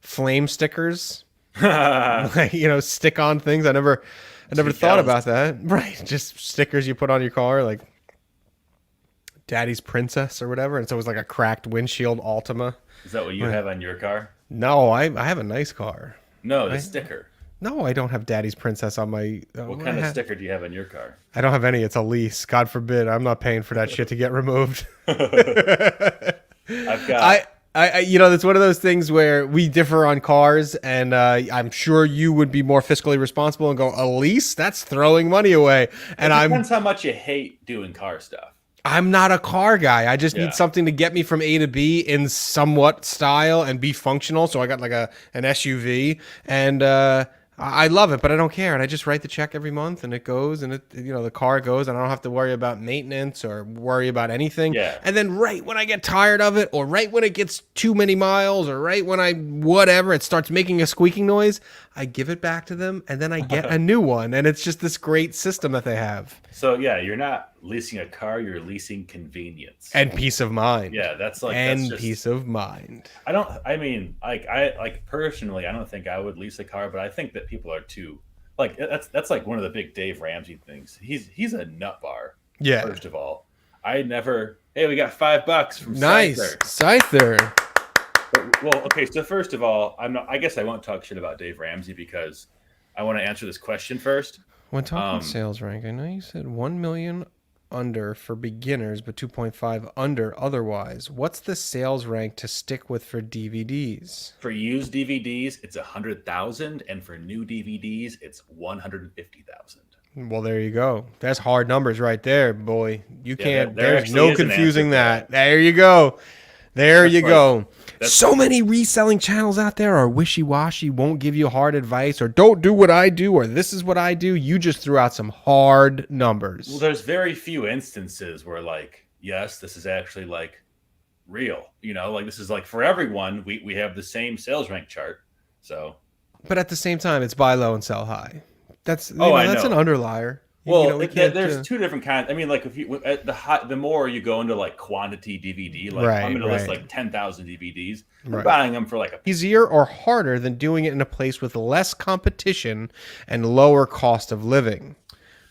flame stickers, like, stick on things. I never thought about that. Right. Just stickers you put on your car, like Daddy's Princess or whatever. And so it was like a cracked windshield Altima. Is that what you have on your car? No, I have a nice car. No, the sticker. No, I don't have Daddy's Princess on my... what kind of sticker do you have on your car? I don't have any. It's a lease. God forbid. I'm not paying for that shit to get removed. I've got... it's one of those things where we differ on cars, and I'm sure you would be more fiscally responsible and go, a lease? That's throwing money away. And it depends how much you hate doing car stuff. I'm not a car guy. I just need something to get me from A to B in somewhat style and be functional. So I got like an SUV, and... I love it, but I don't care. And I just write the check every month and it goes and the car goes and I don't have to worry about maintenance or worry about anything. Yeah. And then right when I get tired of it or right when it gets too many miles or right when it starts making a squeaking noise, I give it back to them and then I get a new one. And it's just this great system that they have. So yeah, you're not leasing a car, you're leasing convenience and peace of mind. Yeah, that's and just peace of mind. I mean, like personally, I don't think I would lease a car, but I think that people are too like that's like one of the big Dave Ramsey things. He's a nut bar. Yeah. First of all, I never. Hey, we got $5 from nice Scyther. Well, okay. So first of all, I guess I won't talk shit about Dave Ramsey because I want to answer this question first. When talking sales rank, I know you said 1 million under for beginners, but 2.5 under otherwise. What's the sales rank to stick with for DVDs? For used DVDs, it's 100,000, and for new DVDs, it's 150,000. Well, there you go. That's hard numbers right there, boy. You can't. There's no confusing that. There you go. There you go. So many reselling channels out there are wishy-washy, won't give you hard advice, or don't do what I do, or this is what I do. You just threw out some hard numbers. Well, there's very few instances where, like, yes, this is actually, like, real. You know, like, this is, like, for everyone, we have the same sales rank chart. So, but at the same time, it's buy low and sell high. That's that's an underlier. Well, there's two different kinds. I mean, like if you at the more you go into like quantity DVD, like I'm going to list like 10,000 DVDs. I'm buying them for like easier or harder than doing it in a place with less competition and lower cost of living.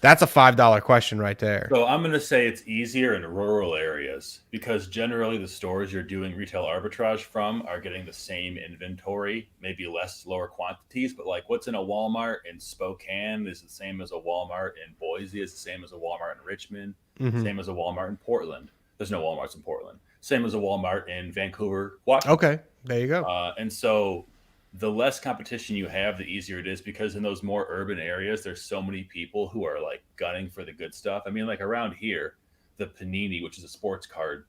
That's a $5 question right there. So I'm going to say it's easier in rural areas because generally the stores you're doing retail arbitrage from are getting the same inventory, maybe lower quantities, but like what's in a Walmart in Spokane is the same as a Walmart in Boise, is the same as a Walmart in Richmond, same as a Walmart in Portland. There's no Walmarts in Portland. Same as a Walmart in Vancouver, Washington. Okay, there you go. And so the less competition you have, the easier it is because in those more urban areas, there's so many people who are like gunning for the good stuff. I mean, like around here, the Panini, which is a sports card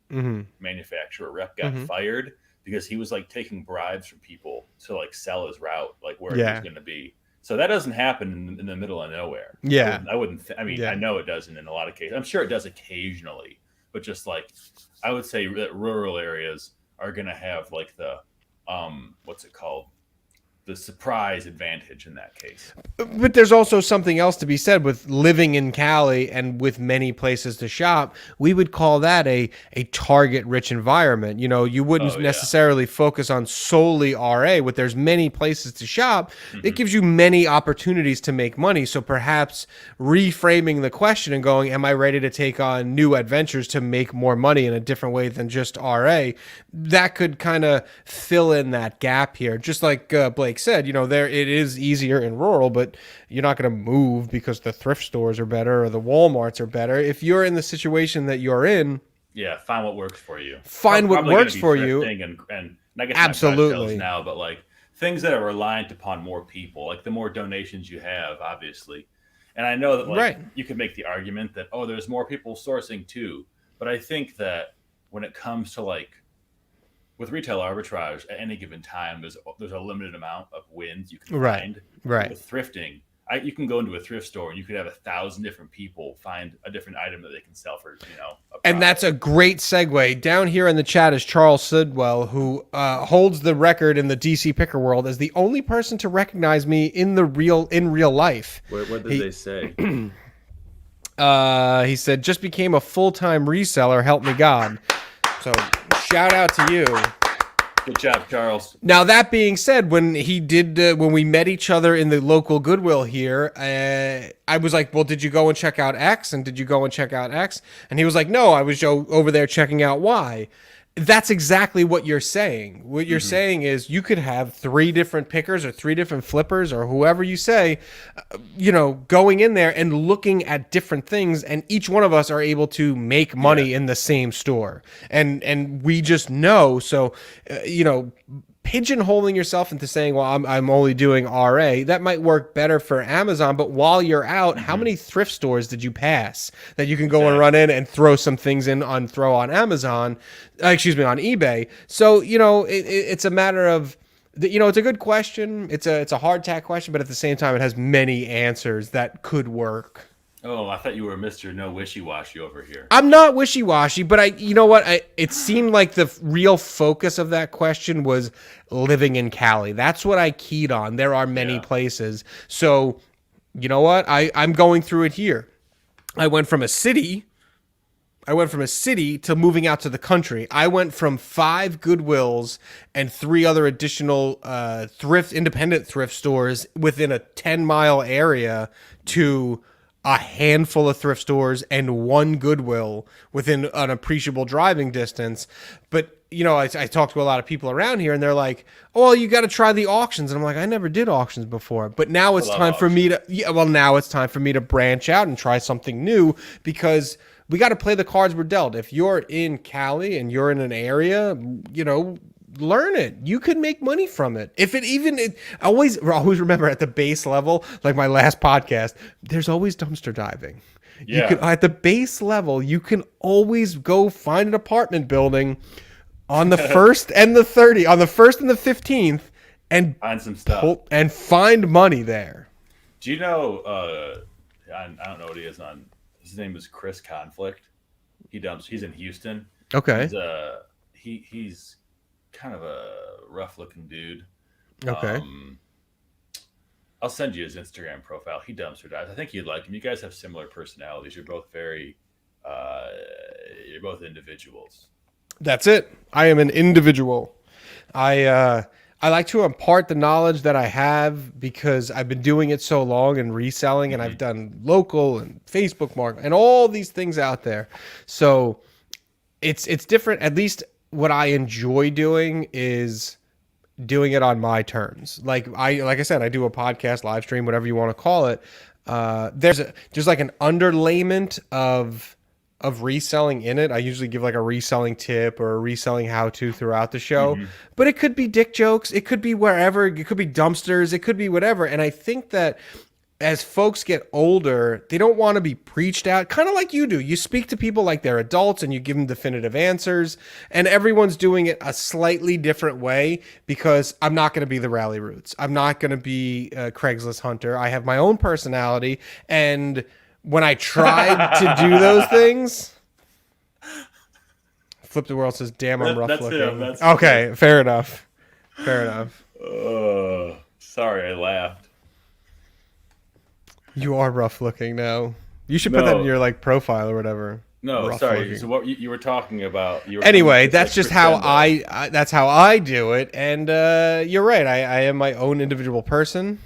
manufacturer rep, got fired because he was like taking bribes from people to like sell his route, like where it was going to be. So that doesn't happen in the middle of nowhere. Yeah. I wouldn't. I know it doesn't in a lot of cases. I'm sure it does occasionally, but just like I would say that rural areas are going to have like the what's it called? The surprise advantage in that case. But there's also something else to be said with living in Cali and with many places to shop. We would call that a target rich environment. You know, you wouldn't necessarily focus on solely RA, but there's many places to shop. It gives you many opportunities to make money. So perhaps reframing the question and going, am I ready to take on new adventures to make more money in a different way than just RA? That could kind of fill in that gap here. Just like Blake said, you know, it is easier in rural, but you're not going to move because the thrift stores are better or the Walmarts are better. If you're in the situation that you're in, find what works for you. Find what works for you. And I guess absolutely now, but like things that are reliant upon more people, like the more donations you have, obviously. And I know that you could make the argument that there's more people sourcing too, but I think that when it comes to like with retail arbitrage, at any given time, there's a limited amount of wins you can find. Right. With thrifting, you can go into a thrift store and you could have 1,000 different people find a different item that they can sell for, and that's a great segue. Down here in the chat is Charles Sidwell, who holds the record in the DCPicker world as the only person to recognize me in real life. What did they say? He said, just became a full-time reseller. Help me God. So shout out to you. Good job, Charles. Now, that being said, when we met each other in the local Goodwill here, I was like, well, did you go and check out X? And did you go and check out X? And he was like, no, I was over there checking out Y. That's exactly what you're saying. What you're saying is you could have 3 different pickers or 3 different flippers or whoever you say, going in there and looking at different things, and each one of us are able to make money in the same store. And we just know. So, pigeonholing yourself into saying, well, I'm only doing RA, that might work better for Amazon. But while you're out, how many thrift stores did you pass that you can go and run in and throw some things throw on Amazon, on eBay? So, it's a matter of, it's a good question. It's a hard tack question, but at the same time, it has many answers that could work. Oh, I thought you were Mr. No Wishy-Washy over here. I'm not wishy-washy, but it seemed like the real focus of that question was living in Cali. That's what I keyed on. There are many places. So, you know what? I'm going through it here. I went from a city I went from a city to moving out to the country. I went from 5 Goodwills and 3 other additional independent thrift stores within a 10-mile area to a handful of thrift stores and 1 Goodwill within an appreciable driving distance. But I talk to a lot of people around here, and they're like, "Oh, well, you got to try the auctions." And I'm like, "I never did auctions before." But now it's time for me to now it's time for me to branch out and try something new, because we got to play the cards we're dealt. If you're in Cali and you're in an area, learn it. You can make money from it. I always remember at the base level, like my last podcast, there's always dumpster diving. Yeah. At the base level, you can always go find an apartment building on the 1st and the 30th, on the 1st and the 15th, and find some stuff and find money there. Do you know? I don't know what he is on. His name is Chris Conflict. He's in Houston. Okay. He's kind of a rough looking dude. Okay. I'll send you his Instagram profile. He dumpster dives. I think you'd like him. You guys have similar personalities. You're both you're both individuals. That's it. I am an individual. I like to impart the knowledge that I have because I've been doing it so long and reselling, and I've done local and Facebook marketing and all these things out there. So it's different. At least what I enjoy doing is doing it on my terms. Like I said, I do a podcast, live stream, whatever you want to call it. There's like an underlayment of reselling in it. I usually give like a reselling tip or a reselling how-to throughout the show, but it could be dick jokes. It could be wherever. It could be dumpsters. It could be whatever. And I think that as folks get older, they don't want to be preached at, kind of like you do. You speak to people like they're adults and you give them definitive answers, and everyone's doing it a slightly different way, because I'm not going to be the Rally Roots. I'm not going to be a Craigslist hunter. I have my own personality, and when I tried to do those things, Flip the World says, "Damn, I'm rough looking." Okay, fair enough. Sorry, I laughed. You are rough looking now. You should put that in your profile or whatever. No, rough sorry. Looking. So what you were talking about? Anyway, that's just how that's how I do it. And you're right. I am my own individual person.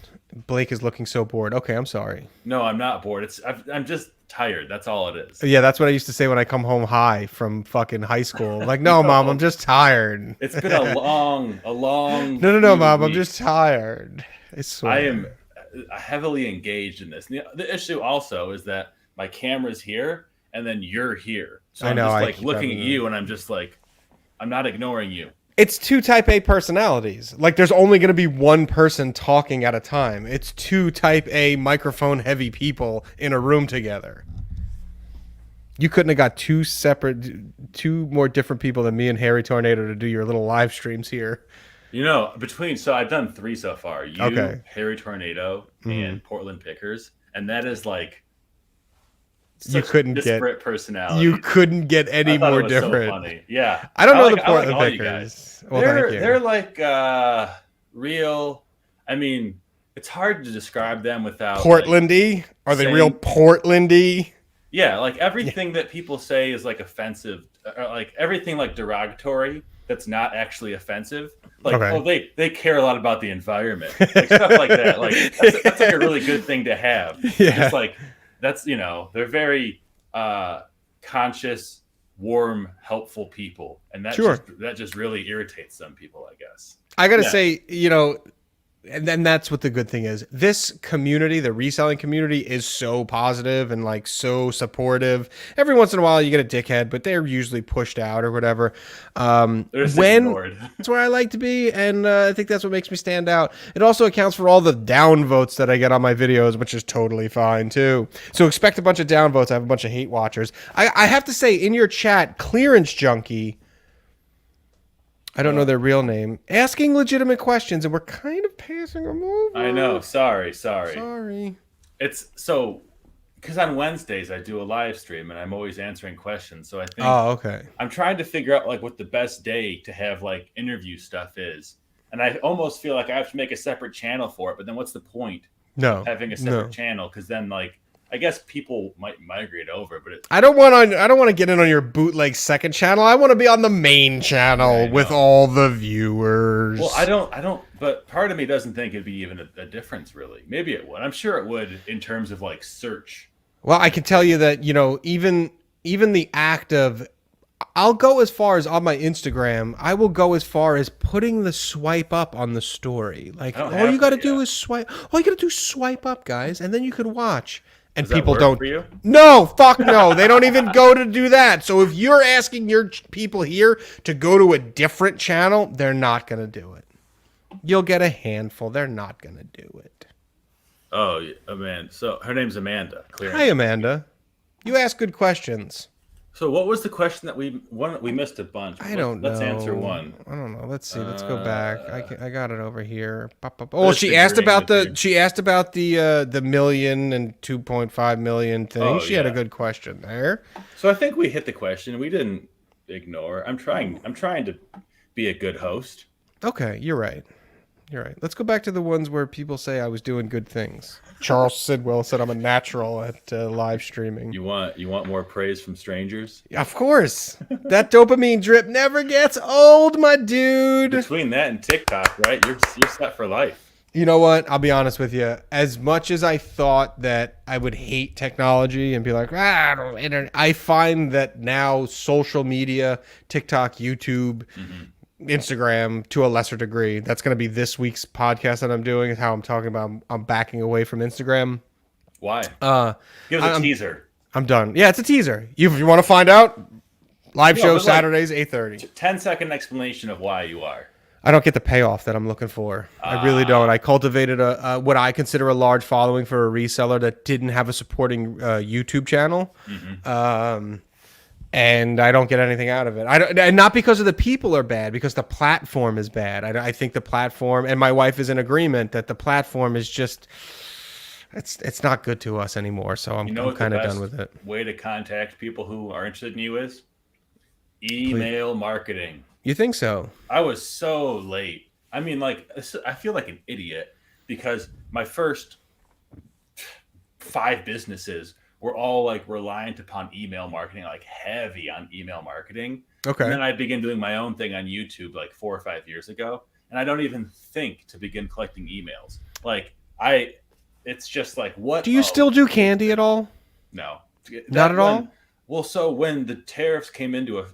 Blake is looking so bored. Okay, I'm sorry. No, I'm not bored. I'm just tired. That's all it is. Yeah, that's what I used to say when I come home high from fucking high school. Like, no, Mom, I'm just tired. It's been a long. No, Mom, I'm just tired. I swear. I am heavily engaged in this. The issue also is that my camera's here and then you're here. So I'm just looking at you, and I'm just like, I'm not ignoring you. It's 2 type A personalities. Like, there's only going to be one person talking at a time. It's 2 type A microphone heavy people in a room together. You couldn't have got 2 more different people than me and Harry Tornado to do your little live streams here. So I've done 3 so far. You, Harry Tornado, and Portland Pickers. And that is like such disparate personality. You couldn't get any more different. So funny. Yeah. I don't know the Portland Pickers. Well, they're like real. I mean, it's hard to describe them without Portlandy. Are they real Portlandy? Yeah, like everything that people say is like offensive, or like everything like derogatory that's not actually offensive. Like, they care a lot about the environment, like stuff like that. Like that's like a really good thing to have. Yeah. It's like that's they're very conscious, warm, helpful people, and that just really irritates some people, I guess. I gotta say, and then that's what the good thing is. This community, the reselling community, is so positive and like so supportive. Every once in a while you get a dickhead, but they're usually pushed out or whatever. That's where I like to be, and I think that's what makes me stand out. It also accounts for all the downvotes that I get on my videos, which is totally fine too. So expect a bunch of downvotes. I have a bunch of hate watchers. I have to say, in your chat, Clearance Junkie, I don't know their real name, asking legitimate questions, and we're kind of passing them over. I know. Sorry. It's so, because on Wednesdays I do a live stream, and I'm always answering questions. So I think I'm trying to figure out like what the best day to have like interview stuff is. And I almost feel like I have to make a separate channel for it. But then what's the point of having a separate channel? Because then like I guess people might migrate over, but I don't want to get in on your bootleg second channel. I want to be on the main channel with all the viewers. Well, I don't. But part of me doesn't think it'd be even a difference, really. Maybe it would. I'm sure it would in terms of like search. Well, I can tell you that, you know, even the act of, I'll go as far as on my Instagram, I will go as far as putting the swipe up on the story. Like, all you got to do is swipe. All you got to do is swipe up, guys, and then you can watch. And people don't. For you? No, fuck no. They don't even go to do that. So if you're asking your people here to go to a different channel, they're not going to do it. You'll get a handful. They're not going to do it. Oh, man. So her name's Amanda. Clearly. Hi, Amanda. You ask good questions. So what was the question that we missed a bunch? I don't know. Let's answer one. I don't know. Let's see. Let's go back. I got it over here. Oh, she asked about the million and 2.5 million thing. Oh, she had a good question there. So I think we hit the question. We didn't ignore. I'm trying to be a good host. Okay, you're right. You're right. Let's go back to the ones where people say I was doing good things. Charles Sidwell said I'm a natural at live streaming. You want more praise from strangers? Of course. That dopamine drip never gets old, my dude. Between that and TikTok, right? You're set for life. You know what? I'll be honest with you. As much as I thought that I would hate technology and be like, internet, I find that now social media, TikTok, YouTube, Instagram, to a lesser degree, that's going to be this week's podcast that I'm doing, is how I'm talking about I'm backing away from Instagram. Why? Give us a teaser. I'm done. Yeah, it's a teaser. If you want to find out, live show Saturdays, 8:30. 10-second explanation of why you are. I don't get the payoff that I'm looking for. I really don't. I cultivated what I consider a large following for a reseller that didn't have a supporting YouTube channel. And I don't get anything out of it. And not because of the people are bad, because the platform is bad. I think the platform, and my wife is in agreement that the platform is just, it's not good to us anymore. So I'm kind of done with it. Way to contact people who are interested in you is email marketing. You think so? I was so late. I mean, like, I feel like an idiot because my first 5 businesses were all like reliant upon email marketing, like heavy on email marketing. Okay. And then I began doing my own thing on YouTube like 4 or 5 years ago. And I don't even think to begin collecting emails. Like it's just like, what? Do you still do candy at all? No. Not at all? Well, so when the tariffs came into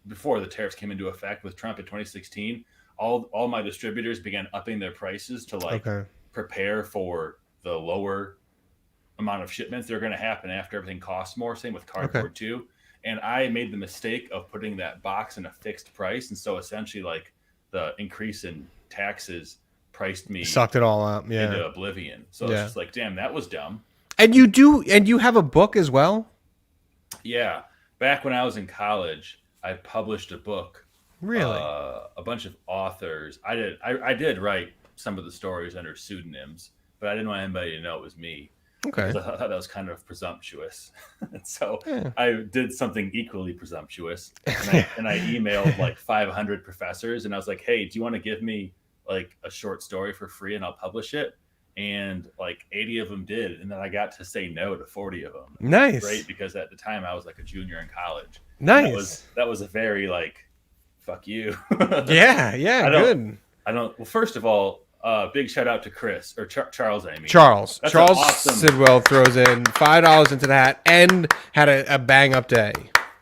before the tariffs came into effect with Trump in 2016, all my distributors began upping their prices to prepare for the lower amount of shipments that are going to happen after everything costs more. Same with cardboard too. And I made the mistake of putting that box in a fixed price. And so essentially like the increase in taxes priced me, sucked it all up into oblivion. So it's just like, damn, that was dumb. And you have a book as well? Yeah. Back when I was in college, I published a book. Really? A bunch of authors. I did write some of the stories under pseudonyms, but I didn't want anybody to know it was me. Okay. I thought that was kind of presumptuous. And so I did something equally presumptuous. And I emailed like 500 professors and I was like, hey, do you want to give me like a short story for free and I'll publish it? And like 80 of them did. And then I got to say no to 40 of them. Nice. Great, because at the time I was like a junior in college. Nice. That was a very like, fuck you. Yeah, good. Well, first of all, big shout out to Chris or Charles. Charles awesome. Sidwell throws in $5 into that and had a bang up day.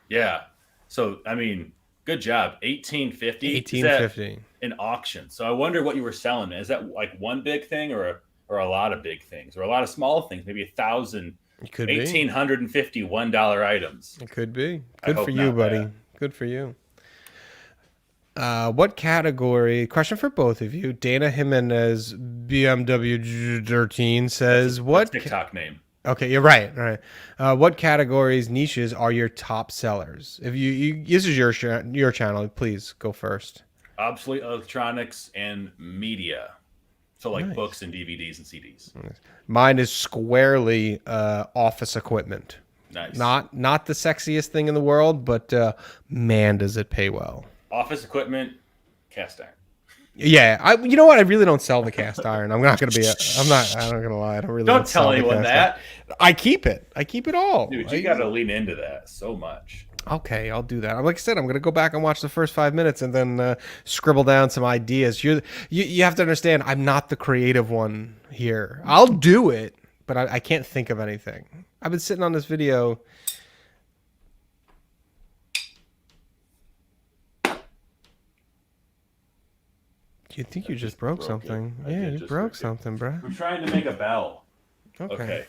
Yeah. So I mean, good job. 1850 in auction. So I wonder what you were selling. Is that like one big thing or a lot of big things or a lot of small things? Maybe 1,000. It could be $1,851 items. It could be. Good for you, buddy. Bad. Good for you. What category? Question for both of you. Dana Jimenez, BMW 13 says, "What TikTok name?" Okay, you're right. All right. What categories, niches are your top sellers? If you this is your channel, please go first. Obsolete electronics and media. So like books and DVDs and CDs. Mine is squarely office equipment. Nice. Not the sexiest thing in the world, but man, does it pay well. Office equipment, cast iron. Yeah, you know what? I really don't sell the cast iron. I'm not gonna be. I'm not gonna lie. I don't really. Don't sell tell the anyone cast that. iron. I keep it. I keep it all. Dude, you got to lean into that so much. Okay, I'll do that. Like I said, I'm gonna go back and watch the first 5 minutes and then scribble down some ideas. You have to understand, I'm not the creative one here. I'll do it, but I can't think of anything. I've been sitting on this video. You think you just broke something? Yeah, you broke something, bruh. I'm trying to make a bell. Okay.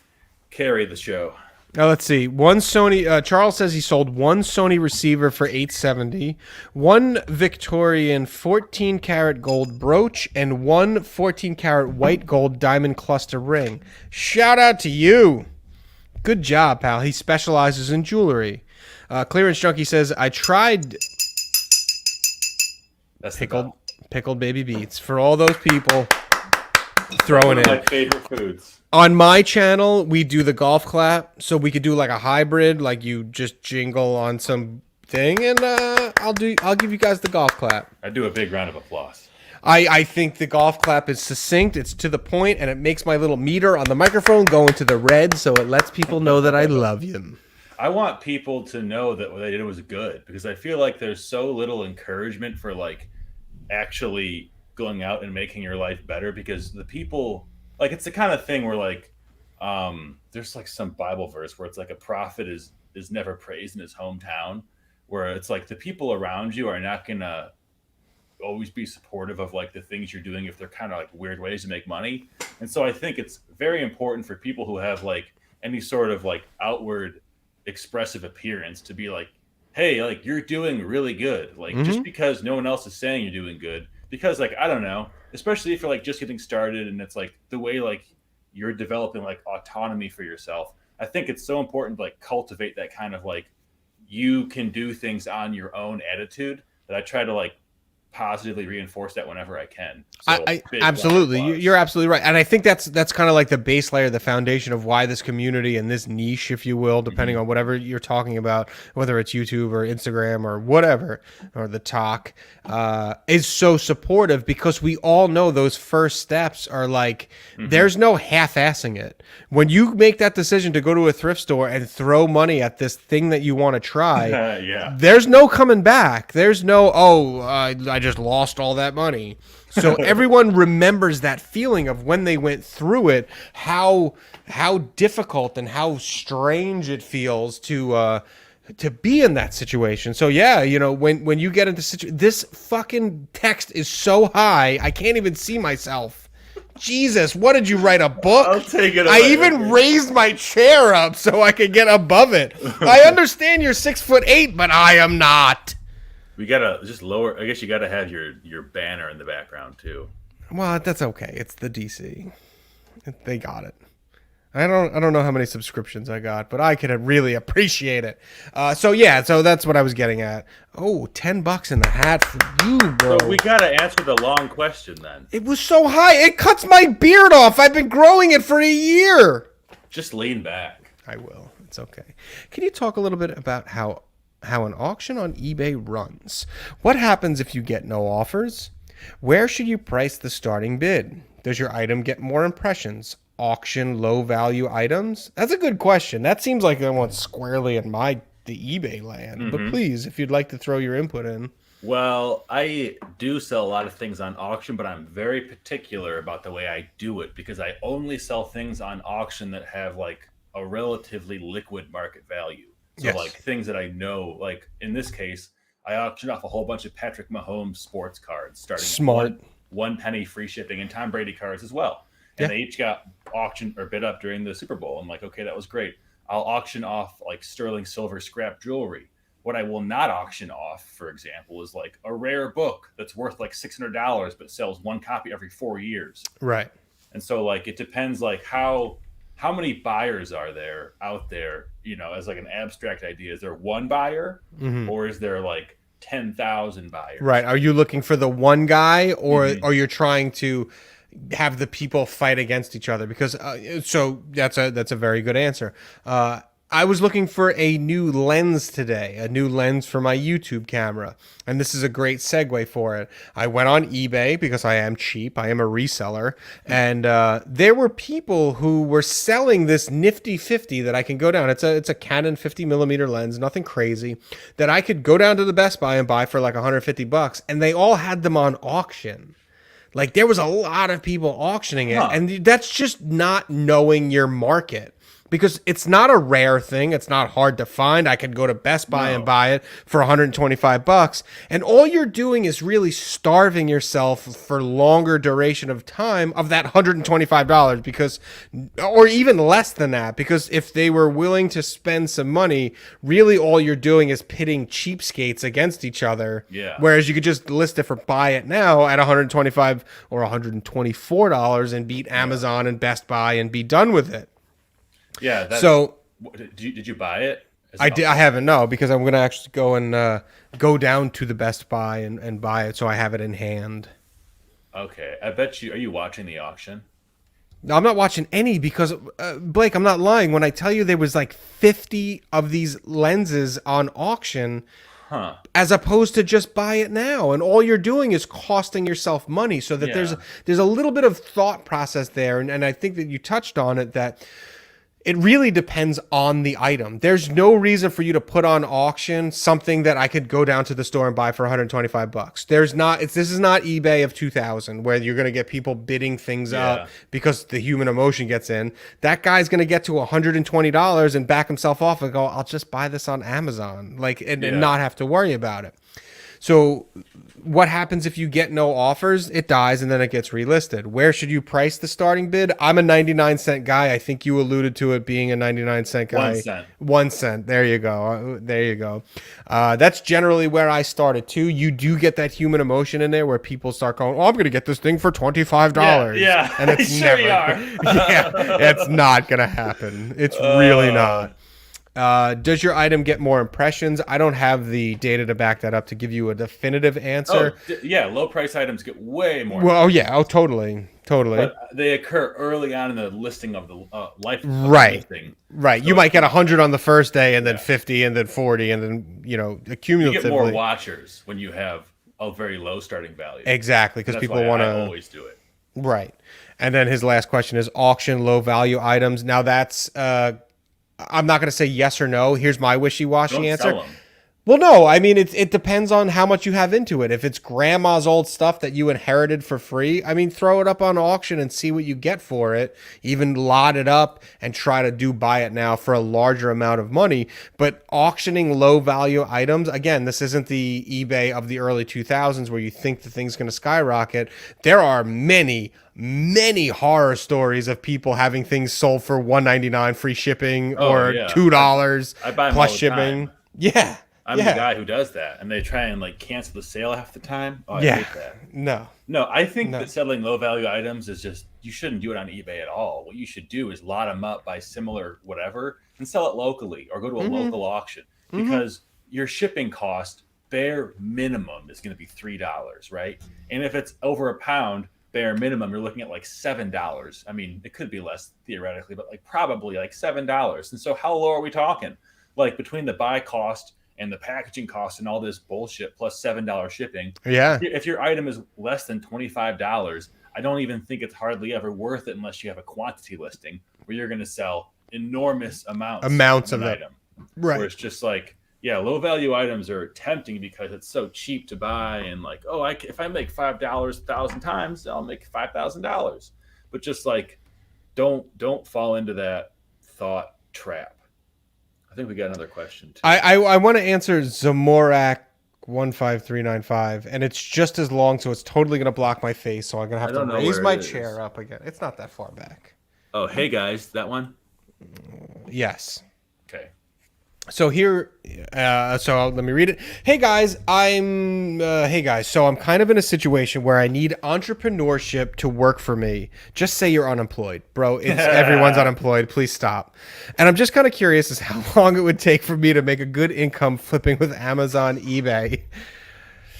Carry the show. Now let's see. One Sony. Charles says he sold one Sony receiver for $870, one Victorian 14-karat gold brooch, and one 14-karat white gold diamond cluster ring. Shout out to you. Good job, pal. He specializes in jewelry. Clearance Junkie says I tried. That's pickled baby beets for all those people throwing it. My favorite foods. On my channel, we do the golf clap, so we could do like a hybrid, like you just jingle on some thing, and I'll give you guys the golf clap. I do a big round of applause. I think the golf clap is succinct, it's to the point, and it makes my little meter on the microphone go into the red, so it lets people know that I love you. I want people to know that what they did was good, because I feel like there's so little encouragement for like actually going out and making your life better, because the people, like, it's the kind of thing where like there's like some Bible verse where it's like a prophet is never praised in his hometown, where it's like the people around you are not gonna always be supportive of like the things you're doing if they're kind of like weird ways to make money. And so I think it's very important for people who have like any sort of like outward expressive appearance to be like, hey, like you're doing really good, like just because no one else is saying you're doing good, because like I don't know, especially if you're like just getting started and it's like the way like you're developing like autonomy for yourself. I think it's so important to like cultivate that kind of like you can do things on your own attitude, that I try to like positively reinforce that whenever I can. So I absolutely, you're absolutely right, and I think that's kind of like the base layer, the foundation of why this community and this niche, if you will, depending on whatever you're talking about, whether it's YouTube or Instagram or whatever, or the talk, is so supportive, because we all know those first steps are like there's no half-assing it. When you make that decision to go to a thrift store and throw money at this thing that you want to try, there's no coming back. There's no I just lost all that money. So everyone remembers that feeling of when they went through it, how difficult and how strange it feels to be in that situation. So yeah, you know, when you get into this fucking text is so high, I can't even see myself. Jesus, what did you write, a book? I'll take it away. I even raised my chair up so I could get above it. I understand you're 6'8", but I am not. We gotta just lower. I guess you gotta have your banner in the background too. Well, that's okay. It's the DC. They got it. I don't know how many subscriptions I got, but I could really appreciate it. So that's what I was getting at. Oh, $10 in the hat for you, bro. So we gotta answer the long question then. It was so high. It cuts my beard off. I've been growing it for a year. Just lean back. I will. It's okay. Can you talk a little bit about how an auction on eBay runs? What happens if you get no offers? Where should you price the starting bid? Does your item get more impressions? Auction low value items? That's a good question. That seems like that one's squarely in the eBay land. But please, if you'd like to throw your input in. Well, I do sell a lot of things on auction, but I'm very particular about the way I do it, because I only sell things on auction that have like a relatively liquid market value. So like things that I know, like in this case, I auctioned off a whole bunch of Patrick Mahomes sports cards, starting at one penny free shipping, and Tom Brady cards as well. And they each got auctioned or bid up during the Super Bowl. I'm like, okay, that was great. I'll auction off like sterling silver scrap jewelry. What I will not auction off, for example, is like a rare book that's worth like $600 but sells one copy every 4 years. Right. And so like it depends like how many buyers are there out there, you know, as like an abstract idea. Is there one buyer or is there like 10,000 buyers? Right. Are you looking for the one guy, or you're trying to have the people fight against each other? Because so that's a very good answer. I was looking for a new lens today, a new lens for my YouTube camera. And this is a great segue for it. I went on eBay because I am cheap. I am a reseller. And there were people who were selling this nifty 50 that I can go down. It's a Canon 50 millimeter lens, nothing crazy, that I could go down to the Best Buy and buy for like $150. And they all had them on auction. Like there was a lot of people auctioning it. And that's just not knowing your market. Because it's not a rare thing. It's not hard to find. I could go to Best Buy and buy it for $125. And all you're doing is really starving yourself for longer duration of time of that $125 because, or even less than that, because if they were willing to spend some money, really all you're doing is pitting cheapskates against each other. Yeah. Whereas you could just list it for buy it now at $125 or $124 and beat Amazon and Best Buy and be done with it. Yeah. So did you buy it? I haven't, no, because I'm going to actually go and go down to the Best Buy and buy it so I have it in hand. Okay. I bet you, are you watching the auction? No, I'm not watching any because, Blake, I'm not lying when I tell you there was like 50 of these lenses on auction as opposed to just buy it now. And all you're doing is costing yourself money so that there's a little bit of thought process there. And I think that you touched on it, that it really depends on the item. There's no reason for you to put on auction something that I could go down to the store and buy for $125. There's not. This is not eBay of 2000 where you're going to get people bidding things up because the human emotion gets in. That guy's going to get to $120 and back himself off and go, "I'll just buy this on Amazon," and not have to worry about it. So what happens if you get no offers? It dies and then it gets relisted. Where should you price the starting bid? I'm a 99-cent guy. I think you alluded to it being a 99-cent guy. 1 cent. 1 cent. There you go. There you go. That's generally where I started too. You do get that human emotion in there where people start going, "Oh, I'm going to get this thing for $25. Yeah. And it's sure never. You are. It's not going to happen. It's really not. Does your item get more impressions? I don't have the data to back that up to give you a definitive answer. Low price items get way more. Well, totally. But they occur early on in the listing of the life. Right. Right. So you might get 100 on the first day and then 50 and then 40 and then, accumulatively. You get more watchers when you have a very low starting value. Exactly, because people want to always do it. Right. And then his last question is auction low value items. Now that's I'm not going to say yes or no. Here's my wishy-washy answer. Sell them. Well, no. I mean, it depends on how much you have into it. If it's grandma's old stuff that you inherited for free, I mean, throw it up on auction and see what you get for it. Even lot it up and try to buy it now for a larger amount of money. But auctioning low-value items, again, this isn't the eBay of the early 2000s where you think the thing's going to skyrocket. There are many horror stories of people having things sold for $1.99 free shipping or $2 I buy them plus all the shipping. time. Yeah. I'm the guy who does that, and they try and cancel the sale half the time. Oh, I hate that. No, I think that selling low value items is just, you shouldn't do it on eBay at all. What you should do is lot them up by similar whatever and sell it locally or go to a local auction, because your shipping cost bare minimum is going to be $3, right? And if it's over a pound, bare minimum, you're looking at $7. I mean, it could be less theoretically, but probably $7. And so how low are we talking? Between the buy cost and the packaging cost and all this bullshit plus $7 shipping. Yeah. If your item is less than $25, I don't even think it's hardly ever worth it unless you have a quantity listing where you're going to sell enormous amounts of an item. Right. Where it's just low value items are tempting because it's so cheap to buy, and if I make $5 1,000 times, I'll make $5,000. But just don't fall into that thought trap. I think we got another question too. I want to answer Zamorak 15395, and it's just as long, so it's totally going to block my face, so I'm going to have to raise my chair up again. It's not that far back. Oh, hey guys, that one? Yes. Okay. So here, so let me read it. Hey guys, so I'm kind of in a situation where I need entrepreneurship to work for me. Just say you're unemployed, bro. Everyone's unemployed. Please stop. And I'm just kind of curious as how long it would take for me to make a good income flipping with Amazon, eBay.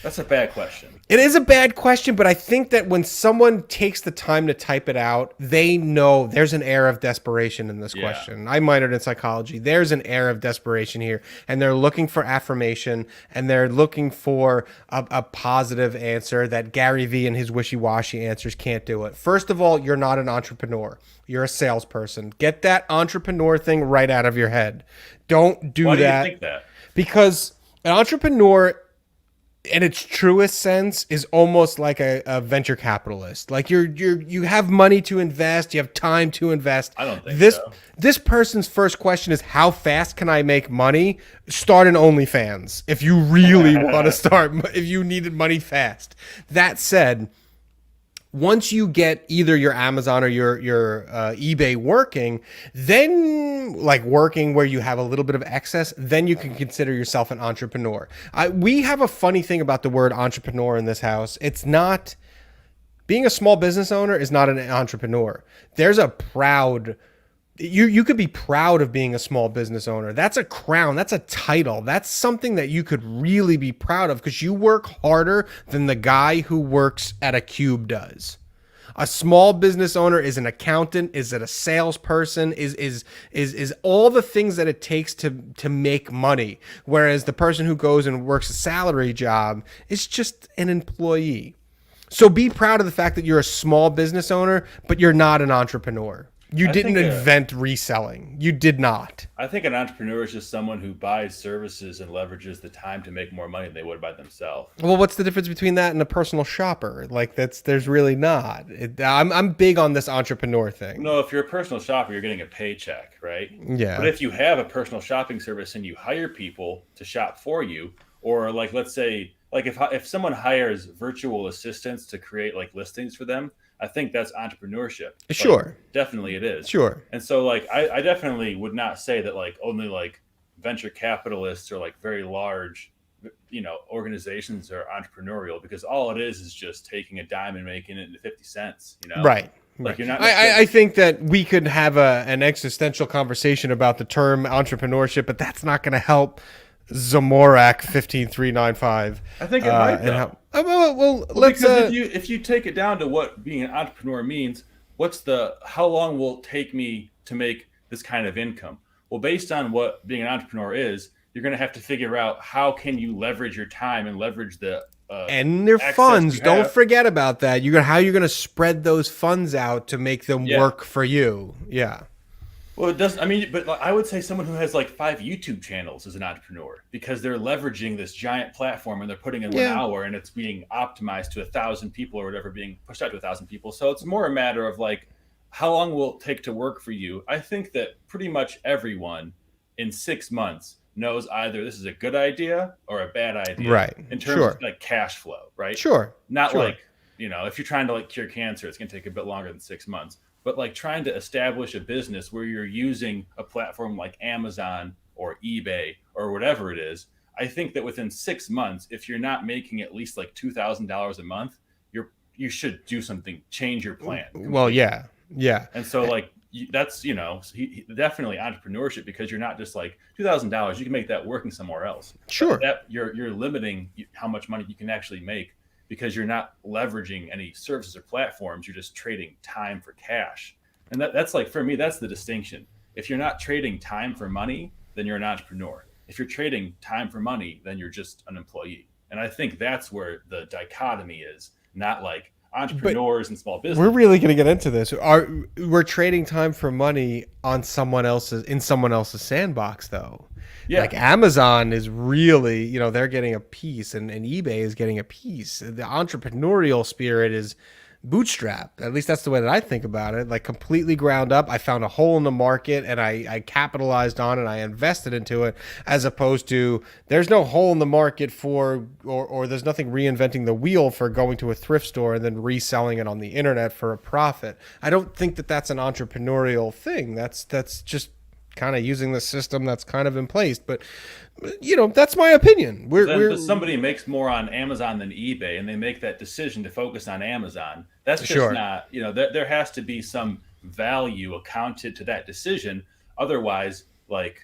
That's a bad question. It is a bad question, but I think that when someone takes the time to type it out, they know there's an air of desperation in this question. I minored in psychology. There's an air of desperation here, and they're looking for affirmation, and they're looking for a positive answer that Gary Vee and his wishy-washy answers can't do it. First of all, you're not an entrepreneur. You're a salesperson. Get that entrepreneur thing right out of your head. Don't do that. Why do you think that? Because an entrepreneur, in its truest sense, is almost like a venture capitalist. Like you have money to invest, you have time to invest. I don't think this so. This person's first question is, how fast can I make money? Start an OnlyFans if you really want to start, if you needed money fast. That said, once you get either your Amazon or your eBay working, then like working where you have a little bit of excess, then you can consider yourself an entrepreneur. We have a funny thing about the word entrepreneur in this house. It's not, being a small business owner is not an entrepreneur. There's a proud, you could be proud of being a small business owner. That's a crown. That's a title. That's something that you could really be proud of because you work harder than the guy who works at a cube does. A small business owner is an accountant, is it a salesperson, is all the things that it takes to make money. Whereas the person who goes and works a salary job is just an employee. So be proud of the fact that you're a small business owner, but you're not an entrepreneur. You didn't invent reselling. You did not. I think an entrepreneur is just someone who buys services and leverages the time to make more money than they would by themselves. Well, what's the difference between that and a personal shopper? Like there's really not. I'm big on this entrepreneur thing. No, if you're a personal shopper, you're getting a paycheck, right? Yeah. But if you have a personal shopping service and you hire people to shop for you, or like let's say, like if someone hires virtual assistants to create like listings for them, I think that's entrepreneurship. Sure. Like, definitely it is. Sure. And so like I definitely would not say that like only like venture capitalists or like very large, organizations are entrepreneurial, because all it is just taking a dime and making it into 50 cents, Right. Like you're not I think that we could have an existential conversation about the term entrepreneurship, but that's not going to help Zamorak 15395. I think it might though. Let's because if you take it down to what being an entrepreneur means, how long will it take me to make this kind of income? Well, based on what being an entrepreneur is, you're going to have to figure out how can you leverage your time and leverage the and their funds. Don't forget about that. How you're going to spread those funds out to make them work for you. Yeah. Well, it does. I mean, but I would say someone who has like 5 YouTube channels is an entrepreneur, because they're leveraging this giant platform and they're putting in 1 hour and it's being optimized to 1,000 people or whatever, being pushed out to 1,000 people. So it's more a matter of like, how long will it take to work for you? I think that pretty much everyone in 6 months knows either this is a good idea or a bad idea. Right. In terms of like cash flow, right? Sure. Not like, if you're trying to like cure cancer, it's going to take a bit longer than 6 months. But like trying to establish a business where you're using a platform like Amazon or eBay or whatever it is, I think that within 6 months, if you're not making at least like $2,000 a month, you should do something, change your plan completely. Well, yeah. And so like that's definitely entrepreneurship, because you're not just like $2,000. You can make that working somewhere else. Sure. But that you're limiting how much money you can actually make, because you're not leveraging any services or platforms. You're just trading time for cash. And that's like, for me, that's the distinction. If you're not trading time for money, then you're an entrepreneur. If you're trading time for money, then you're just an employee. And I think that's where the dichotomy is, not like entrepreneurs and small business. We're really going to get into this. We're trading time for money in someone else's sandbox, though. Yeah. Like Amazon is really, they're getting a piece, and eBay is getting a piece. The entrepreneurial spirit is bootstrap. At least that's the way that I think about it. Like completely ground up. I found a hole in the market and I capitalized on it. I invested into it, as opposed to there's no hole in the market or there's nothing reinventing the wheel for going to a thrift store and then reselling it on the internet for a profit. I don't think that that's an entrepreneurial thing. That's just kind of using the system that's kind of in place. But that's my opinion. If somebody makes more on Amazon than eBay and they make that decision to focus on Amazon, that's just not, there has to be some value accounted to that decision. Otherwise, like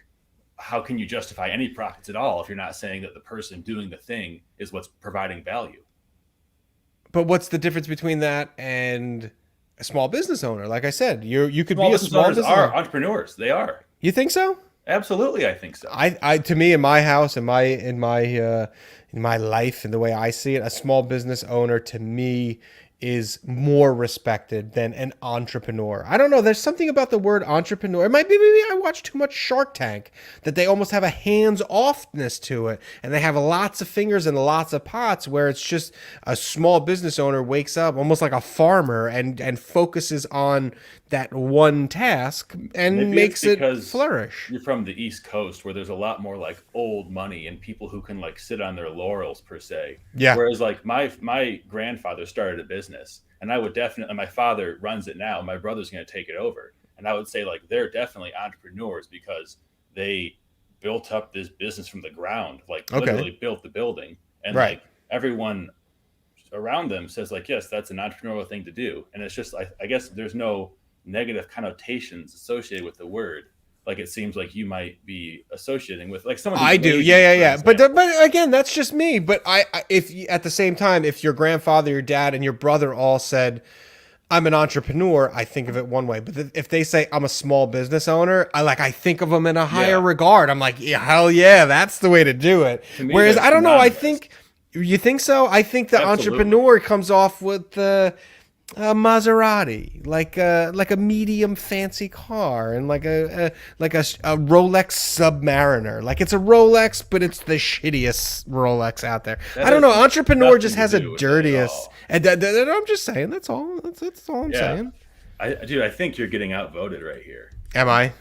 how can you justify any profits at all if you're not saying that the person doing the thing is what's providing value? But what's the difference between that and a small business owner? Like I said, you could Small be a business small owners business are owner. entrepreneurs. They are. You think so? Absolutely, I think so. I to me in my house, in my life and the way I see it, a small business owner to me is more respected than an entrepreneur. I don't know. There's something about the word entrepreneur. It might be maybe I watch too much Shark Tank that they almost have a hands-offness to it, and they have lots of fingers and lots of pots. Where it's just a small business owner wakes up almost like a farmer and focuses on that one task and Maybe makes it's it because flourish. you're from the East Coast where there's a lot more like old money and people who can like sit on their laurels per se. Yeah. Whereas like my grandfather started a business and I would definitely, and my father runs it now. My brother's going to take it over. And I would say like they're definitely entrepreneurs because they built up this business from the ground, like Okay. literally built the building. And Right. like everyone around them says like, yes, that's an entrepreneurial thing to do. And it's just, I guess there's no negative connotations associated with the word. Like it seems like you might be associating with like someone. I do, lazy, yeah. for But example. but again, that's just me. But if at the same time, if your grandfather, your dad, and your brother all said, "I'm an entrepreneur," I think of it one way. But if they say I'm a small business owner, I think of them in a higher Yeah. regard. I'm like, yeah, hell yeah, that's the way to do it. To me, Whereas that's I don't know. I synonymous. think you think so. I think the Absolutely. entrepreneur comes off with the. A Maserati, like a medium fancy car, and like a Rolex Submariner. Like it's a Rolex, but it's the shittiest Rolex out there. That I don't know. has Entrepreneur nothing just to has a do with it at dirtiest. all. And I'm just saying. That's all. That's all I'm Yeah. saying. I think you're getting outvoted right here. Am I?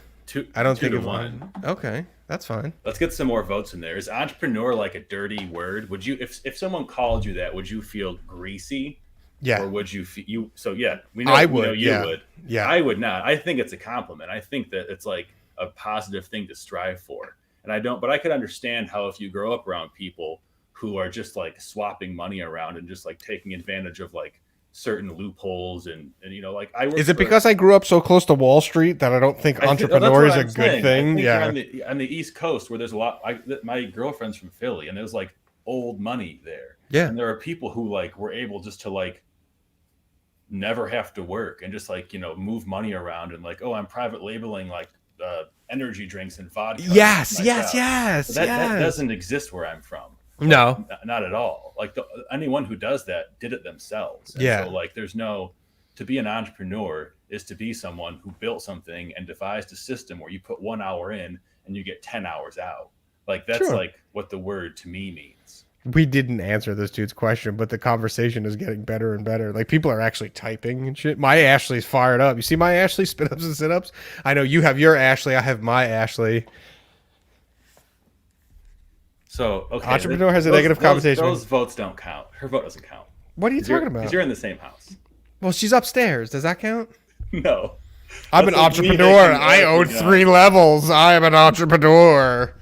I don't two think to of one. Okay, that's fine. Let's get some more votes in there. Is entrepreneur like a dirty word? Would you, if someone called you that, would you feel greasy? Yeah. Or would you feel you? So yeah, we know. I we know would, you yeah. would. Yeah. I would not. I think it's a compliment. I think that it's like a positive thing to strive for. And I don't. But I could understand how if you grow up around people who are just like swapping money around and just like taking advantage of like certain loopholes and like I work Is it for- because I grew up so close to Wall Street that I don't think entrepreneur is a good saying. thing? I think Yeah. you're on the East Coast where there's a lot. My girlfriend's from Philly, and there's like old money there. Yeah. And there are people who like were able just to like never have to work and just like move money around and like, oh, I'm private labeling like energy drinks and vodka. Yes. myself. Yes. But that Yes. doesn't exist where I'm from. No. Not at all. Like anyone who does that did it themselves. And Yeah. So like there's no, to be an entrepreneur is to be someone who built something and devised a system where you put 1 hour in and you get 10 hours out. Like that's Sure. like what the word to me means. We didn't answer this dude's question, but the conversation is getting better and better. Like people are actually typing and shit. My Ashley's fired up. You see my Ashley spin ups and sit ups? I know you have your Ashley. I have my Ashley. So okay, Entrepreneur has a negative conversation. Those votes don't count. Her vote doesn't count. What are you talking Because about? you're in the same house. Well, she's upstairs. Does that count? No. I'm That's an like me entrepreneur. making I own everything 3 levels. I am an entrepreneur.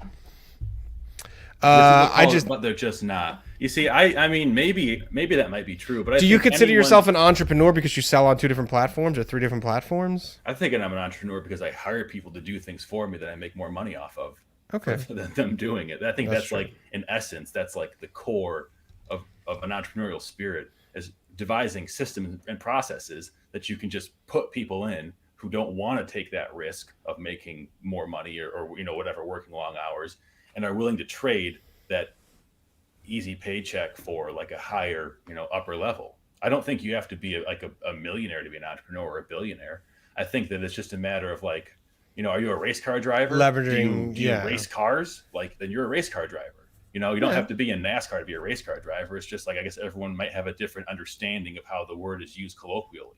But they're just not. You see, I mean, maybe that might be true, but Do you consider yourself an entrepreneur because you sell on 2 different platforms or 3 different platforms? I think I'm an entrepreneur because I hire people to do things for me that I make more money off of. Okay. Than them doing it. I think That's that's true. like, in essence, that's like the core of an entrepreneurial spirit is devising systems and processes that you can just put people in who don't want to take that risk of making more money or whatever, working long hours, and are willing to trade that easy paycheck for like a higher, upper level. I don't think you have to be a millionaire to be an entrepreneur or a billionaire. I think that it's just a matter of like, are you a race car driver? Leveraging, do you yeah. race cars? Like, then you're a race car driver. You don't Yeah. have to be in NASCAR to be a race car driver. It's just like, I guess everyone might have a different understanding of how the word is used colloquially.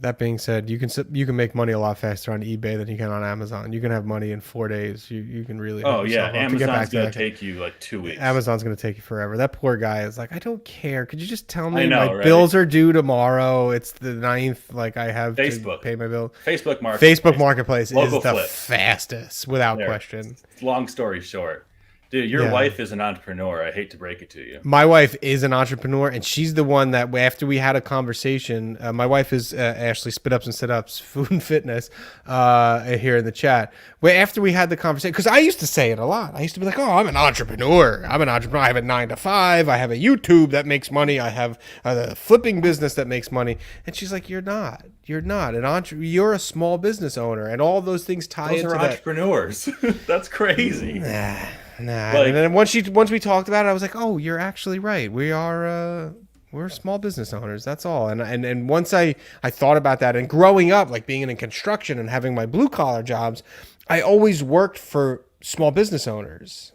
That being said, you can make money a lot faster on eBay than you can on Amazon. You can have money in 4 days. You can really. Oh hook yeah, yourself up to get back Amazon's to gonna that. take you like 2 weeks. Amazon's going to take you forever. That poor guy is like, I don't care. Could you just tell me I know, my right? bills are due tomorrow? It's the 9th. Like I have Facebook. to pay my bill. Facebook Marketplace. Facebook Marketplace is Local the flip. fastest, without There. question. Long story short, Dude, your Yeah. wife is an entrepreneur. I hate to break it to you. My wife is an entrepreneur, and she's the one that after we had a conversation, my wife is Ashley Spit Ups and Sit Ups Food and Fitness here in the chat. Where after we had the conversation, because I used to say it a lot. I used to be like, "Oh, I'm an entrepreneur. I'm an entrepreneur. I have a 9 to 5. I have a YouTube that makes money. I have a flipping business that makes money." And she's like, "You're not. You're not an entrepreneur. You're a small business owner, and all those things tie Those into are that." entrepreneurs. That's crazy. Nah. Like- And then once we talked about it, I was like, "Oh, you're actually right. We're small business owners. That's all." And once I thought about that, and growing up, like being in construction and having my blue collar jobs, I always worked for small business owners.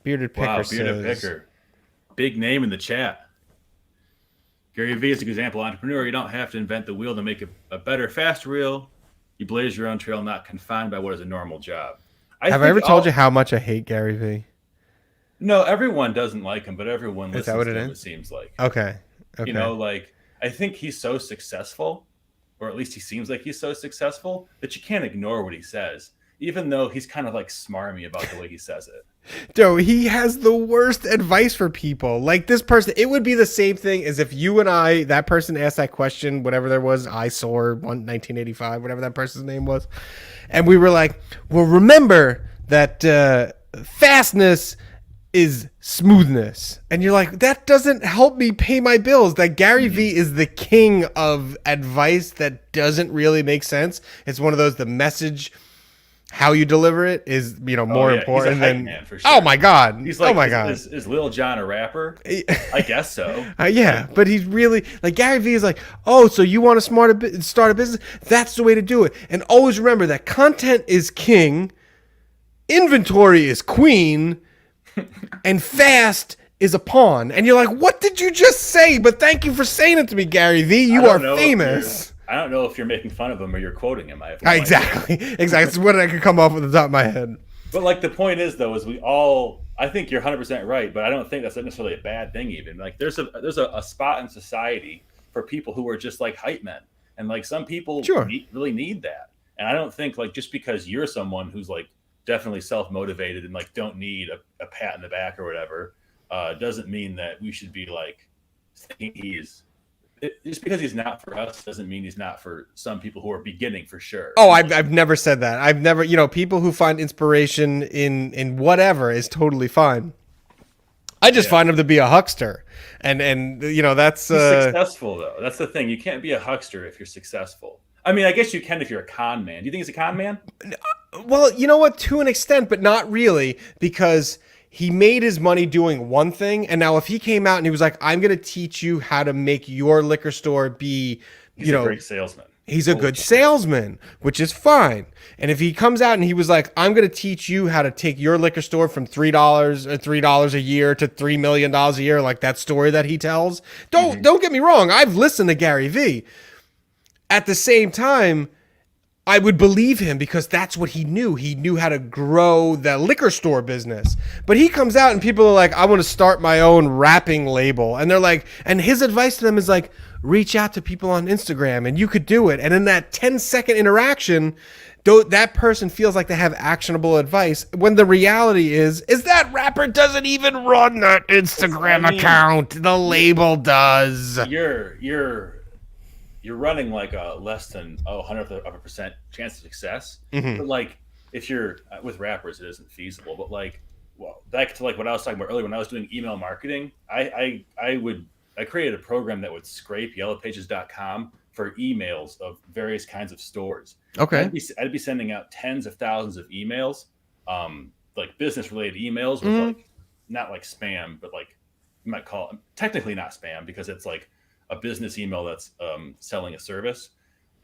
Bearded Picker Wow, says, Bearded Picker. Big name in the chat. Gary Vee is an example entrepreneur. You don't have to invent the wheel to make a better, faster wheel. You blaze your own trail, not confined by what is a normal job. Have I ever told you how much I hate Gary Vee? No, everyone doesn't like him, but everyone Is listens that what to it him, is? it seems like. Okay. You know, like, I think he's so successful, or at least he seems like he's so successful, that you can't ignore what he says, even though he's kind of like smarmy about the way he says it. Dude, he has the worst advice for people. Like this person, it would be the same thing as if you and I, that person asked that question, whatever there was, ISOR 1985, whatever that person's name was. And we were like, well, remember that fastness is smoothness. And you're like, that doesn't help me pay my bills. That Gary Vee is the king of advice that doesn't really make sense. It's one of those, the message, how you deliver it is, more important he's a hype than man for sure. Oh my god. He's like, oh my god. Is Lil Jon a rapper? I guess so. Yeah, but he's really like Gary Vee is like, oh, so you want to start a business? That's the way to do it. And always remember that content is king, inventory is queen, and fast is a pawn. And you're like, what did you just say? But thank you for saying it to me, Gary Vee. You are famous. I don't know if you're making fun of him or you're quoting him. I have no idea. Exactly. It's what I could come off with the top of my head. But like the point is though, is I think you're 100% right, but I don't think that's necessarily a bad thing even. Like there's a spot in society for people who are just like hype men. And like some people really need that. And I don't think like just because you're someone who's like definitely self-motivated and like don't need a pat in the back or whatever, doesn't mean that we should be like thinking just because he's not for us doesn't mean he's not for some people who are beginning for sure. Oh, I've never said that. I've never, people who find inspiration in whatever is totally fine. I just find him to be a huckster. And that's he's successful though. That's the thing. You can't be a huckster if you're successful. I mean, I guess you can if you're a con man. Do you think he's a con man? Well, you know what? To an extent, but not really, because he made his money doing one thing. And now if he came out and he was like, I'm going to teach you how to make your liquor store be, he's a great salesman. He's a good salesman, which is fine. And if he comes out and he was like, I'm going to teach you how to take your liquor store from $3 a year to $3 million a year, like that story that he tells. Don't get me wrong. I've listened to Gary Vee. At the same time, I would believe him because that's what he knew. He knew how to grow the liquor store business. But he comes out and people are like, I want to start my own rapping label. And they're like, and his advice to them is like, reach out to people on Instagram and you could do it. And in that 10-second interaction, that person feels like they have actionable advice when the reality is that rapper doesn't even run that Instagram account. The label does. You're running like a less than 100% chance of success. But like if you're with rappers, it isn't feasible. But like, well, back to like what I was talking about earlier, when I was doing email marketing, I created a program that would scrape yellowpages.com for emails of various kinds of stores. Okay. I'd be sending out tens of thousands of emails, like business related emails with like, not like spam, but like you might call it technically not spam because it's like a business email that's selling a service.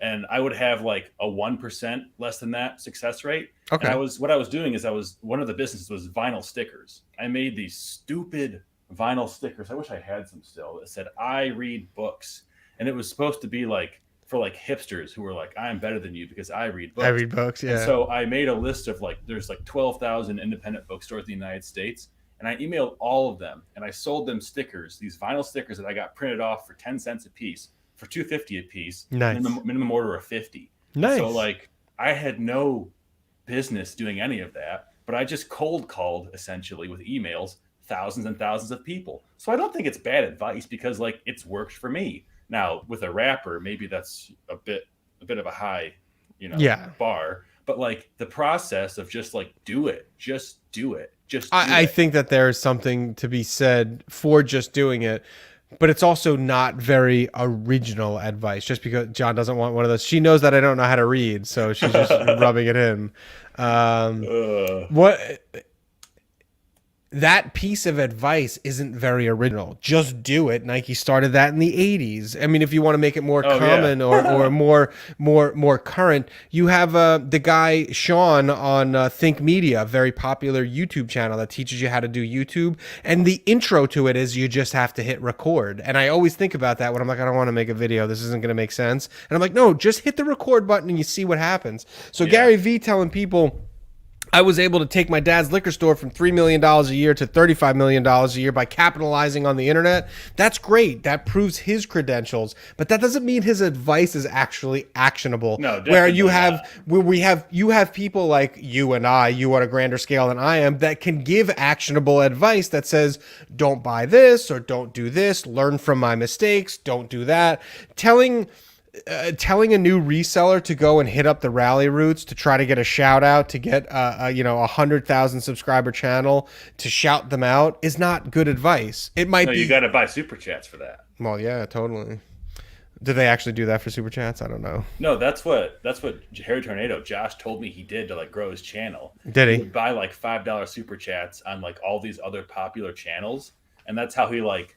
And I would have like a 1% less than that success rate. Okay. And what I was doing is one of the businesses was vinyl stickers. I made these stupid vinyl stickers. I wish I had some still that said, I read books. And it was supposed to be like for like hipsters who were like, I'm better than you because I read books. I read books. Yeah. And so I made a list of like, there's like 12,000 independent bookstores in the United States. And I emailed all of them and I sold them stickers, these vinyl stickers that I got printed off for 10 cents a piece for $2.50 a piece. Nice. Minimum order of 50. Nice. So like I had no business doing any of that. but I just cold called essentially with emails thousands and thousands of people. So I don't think it's bad advice because like it's worked for me. Now with a rapper, maybe that's a bit of a high, Yeah. bar. But like the process of just like do it, just do it, just do I it. think that there is something to be said for just doing it, but it's also not very original advice. Just because John doesn't want one of those, she knows that I don't know how to read, so she's just rubbing it in. What that piece of advice isn't very original. Just do it. Nike started that in the 80s. I mean, if you want to make it more common or more current, you have the guy Sean on Think Media, a very popular YouTube channel that teaches you how to do YouTube. And the intro to it is you just have to hit record. And I always think about that when I'm like, I don't want to make a video. This isn't going to make sense. And I'm like, no, just hit the record button and you see what happens. So Gary Vee telling people, I was able to take my dad's liquor store from $3 million a year to $35 million a year by capitalizing on the internet. That's great. That proves his credentials, but that doesn't mean his advice is actually actionable. No, where you have people like you and I, you on a grander scale than I am, that can give actionable advice that says, don't buy this or don't do this, learn from my mistakes, don't do that. Telling a new reseller to go and hit up the rally routes to try to get a shout out, to get a 100,000 subscriber channel, to shout them out is not good advice. It might be. You got to buy super chats for that. Well, yeah, totally. Do they actually do that for super chats? I don't know. No, that's what Harry Tornado Josh told me he did to like grow his channel. Did he? He would buy like $5 super chats on like all these other popular channels, and that's how he like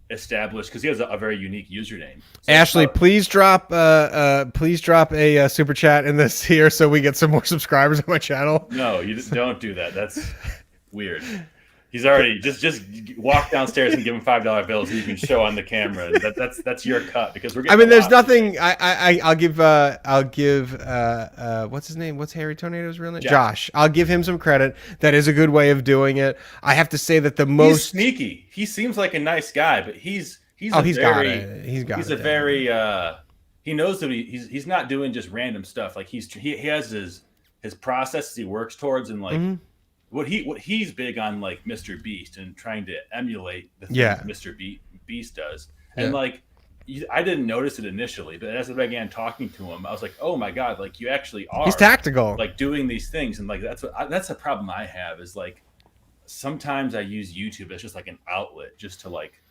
established, because he has a very unique username. So Ashley, please drop a super chat in this here so we get some more subscribers on my channel. No, you just don't do that. That's weird. He's already just walk downstairs and give him $5 bills and you can show on the camera. That's your cut, because we're getting there's nothing. I'll give what's his name? What's Harry Tornado's real name? Josh. I'll give him some credit. That is a good way of doing it. I have to say that he's sneaky. He seems like a nice guy, but he knows that he's not doing just random stuff. Like he has his processes he works towards, and like what he's big on, like Mr. Beast, and trying to emulate the things Mr. Beast does. And like I didn't notice it initially, but as I began talking to him, I was like, oh my god, like you actually are. He's tactical, like doing these things, and like that's a problem I have, is like sometimes I use YouTube as just like an outlet, just to like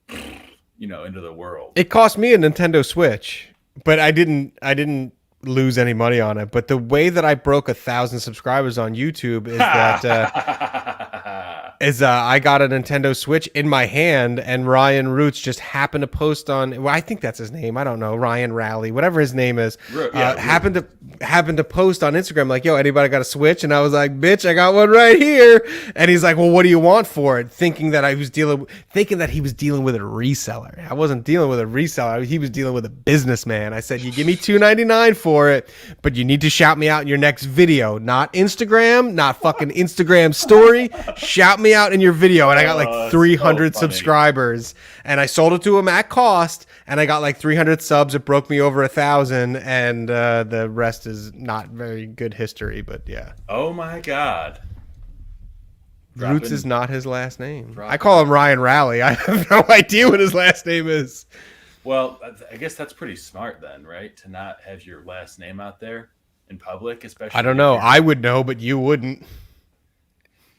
into the world. It cost me a Nintendo Switch, but I didn't lose any money on it. But the way that I broke 1,000 subscribers on YouTube is that I got a Nintendo Switch in my hand, and Ryan Roots just happened to post on, well, I think that's his name, I don't know, Ryan Rally, whatever his name is, happened to post on Instagram like, yo, anybody got a Switch? And I was like, bitch, I got one right here. And he's like, well, what do you want for it? Thinking that he was dealing with a reseller. I wasn't dealing with a reseller. He was dealing with a businessman. I said, you give me $2.99 for it, but you need to shout me out in your next video, not Instagram, not fucking Instagram story. Shout me out in your video. And I got like 300 subscribers, and I sold it to him at cost, and I got like 300 subs. It broke me over 1,000, and the rest is not very good history, but yeah. Oh my god. Roots is not his last name. I call him Ryan Rally. I have no idea what his last name is. Well, I guess that's pretty smart then, right? To not have your last name out there in public, especially. I don't know. I would know, but you wouldn't.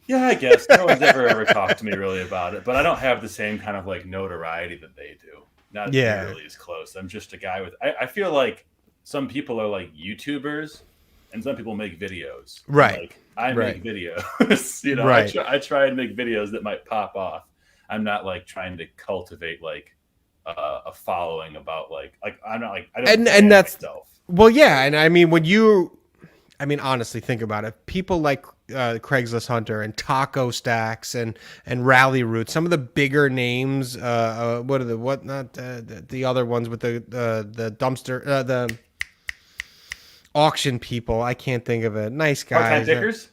Yeah, I guess. No one's ever talked to me really about it, but I don't have the same kind of like notoriety that they do. Not nearly as close. I'm just a guy with. I feel like some people are like YouTubers, and some people make videos. Right. Like, I make videos. Right. I try and make videos that might pop off. I'm not like trying to cultivate like a following about like I'm not like I don't. And that's myself. Well, yeah, and I mean honestly, think about it. People like Craigslist Hunter and Taco Stacks and Rally Root, some of the bigger names. What are the other ones with the dumpster the auction people? I can't think of it. Nice guys. Dickers?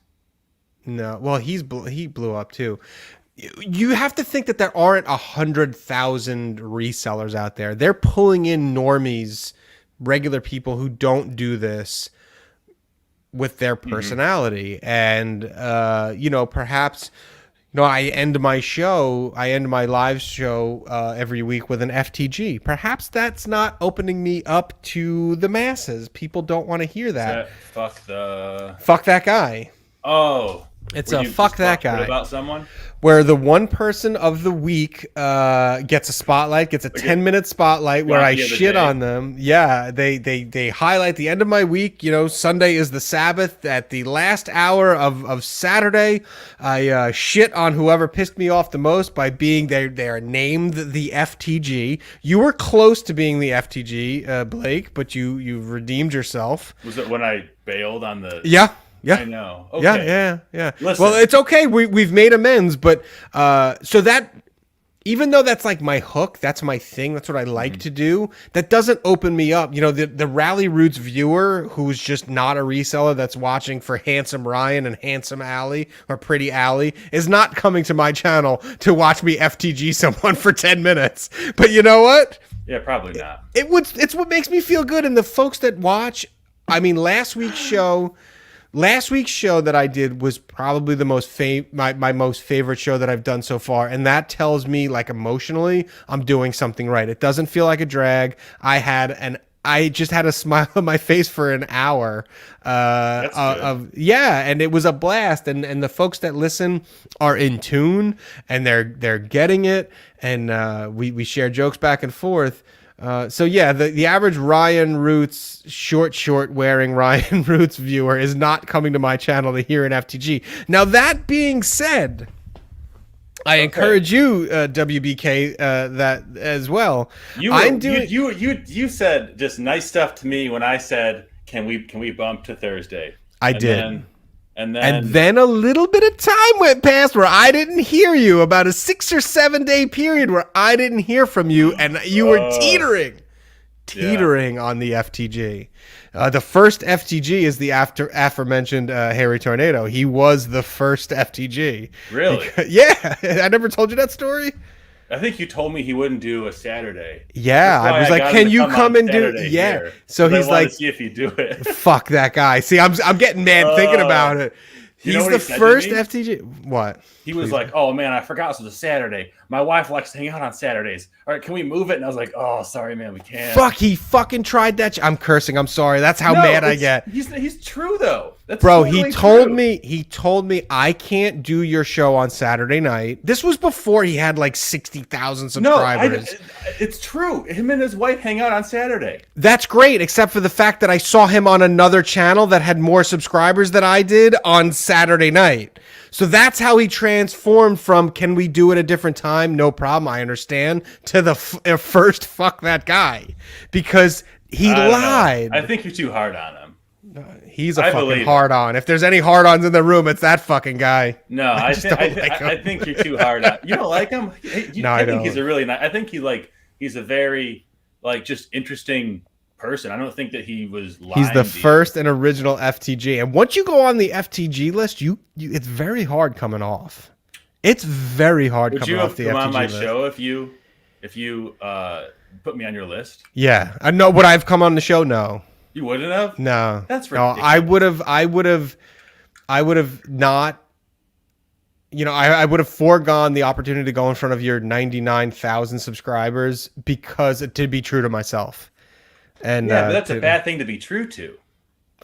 No, well he blew up too. You have to think that there aren't 100,000 resellers out there. They're pulling in normies, regular people who don't do this. with their personality. And, perhaps, I end my live show every week with an FTG. Perhaps that's not opening me up to the masses. People don't want to hear that. Fuck that guy. Oh. It's a fuck that guy. About someone? Where the one person of the week gets a spotlight, gets a 10-minute spotlight where I shit on them. Yeah, they highlight the end of my week. Sunday is the Sabbath. At the last hour of Saturday, I shit on whoever pissed me off the most by being they are named the FTG. You were close to being the FTG, Blake, but you redeemed yourself. Was it when I bailed on the... Yeah. Yeah, I know. Okay. Yeah. Listen. Well, it's okay. We've made amends, but so that, even though that's like my hook, that's my thing, that's what I like to do, that doesn't open me up. The Rally Roots viewer who's just not a reseller, that's watching for Handsome Ryan and Handsome Allie or Pretty Allie, is not coming to my channel to watch me FTG someone for 10 minutes. But you know what? Yeah, probably not. It's what makes me feel good. And the folks that watch, I mean, last week's show that I did was probably the most my most favorite show that I've done so far, and that tells me, like, emotionally, I'm doing something right. It doesn't feel like a drag. I just had a smile on my face for an hour. And it was a blast. And the folks that listen are in tune, and they're getting it, and we share jokes back and forth. The average Ryan Roots short wearing Ryan Roots viewer is not coming to my channel to hear an FTG. Now, that being said, I encourage you, WBK, that as well. You said just nice stuff to me when I said, can we bump to Thursday? I did. And then a little bit of time went past where I didn't hear you, about a 6 or 7 day period where I didn't hear from you, and you were teetering on the FTG. The first FTG is the aforementioned Harry Tornado. He was the first FTG. Really? Yeah. I never told you that story. I think you told me he wouldn't do a Saturday. Yeah, I was like, "Can you come and do?" Yeah, here. So he's like, "See if you do it." Fuck that guy. See, I'm getting mad thinking about it. He's the first FTG. What? He was like, "Oh man, I forgot this was a Saturday. My wife likes to hang out on Saturdays. All right, can we move it?" And I was like, "Oh, sorry, man, we can't." Fuck, he fucking tried that. I'm cursing. I'm sorry. That's how mad I get. He's true though. That's Bro, totally he told me I can't do your show on Saturday night. This was before he had like 60,000 subscribers. No, it's true. Him and his wife hang out on Saturday. That's great, except for the fact that I saw him on another channel that had more subscribers than I did on Saturday night. So that's how he transformed from, can we do it a different time? No problem, I understand, to the first fuck that guy. Because he lied. I think you're too hard on him. He's a fucking hard-on. If there's any hard-ons in the room, it's that fucking guy. No, I think you're too hard on. You don't like him? I think he's a really nice. I think he's a very just interesting person. I don't think that he was lying. He's the first and original FTG. And once you go on the FTG list, you it's very hard coming off. It's very hard coming off the FTG list. Would you have come on my show if you put me on your list? Yeah. I know. Would I have come on the show? No. You wouldn't have? No. That's ridiculous. No, I would have not. I would have foregone the opportunity to go in front of your 99,000 subscribers because to be true to myself. And yeah, but that's a bad thing to be true to.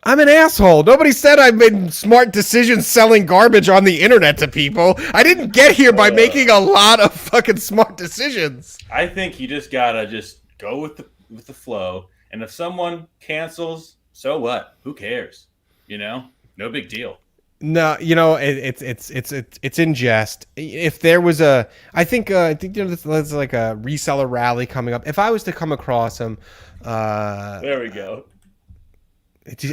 I'm an asshole. Nobody said I made smart decisions selling garbage on the internet to people. I didn't get here by making a lot of fucking smart decisions. I think you just gotta go with the flow. And if someone cancels, so what? Who cares? No big deal. No, it's in jest. If there was I think there's like a reseller rally coming up. If I was to come across him, there we go.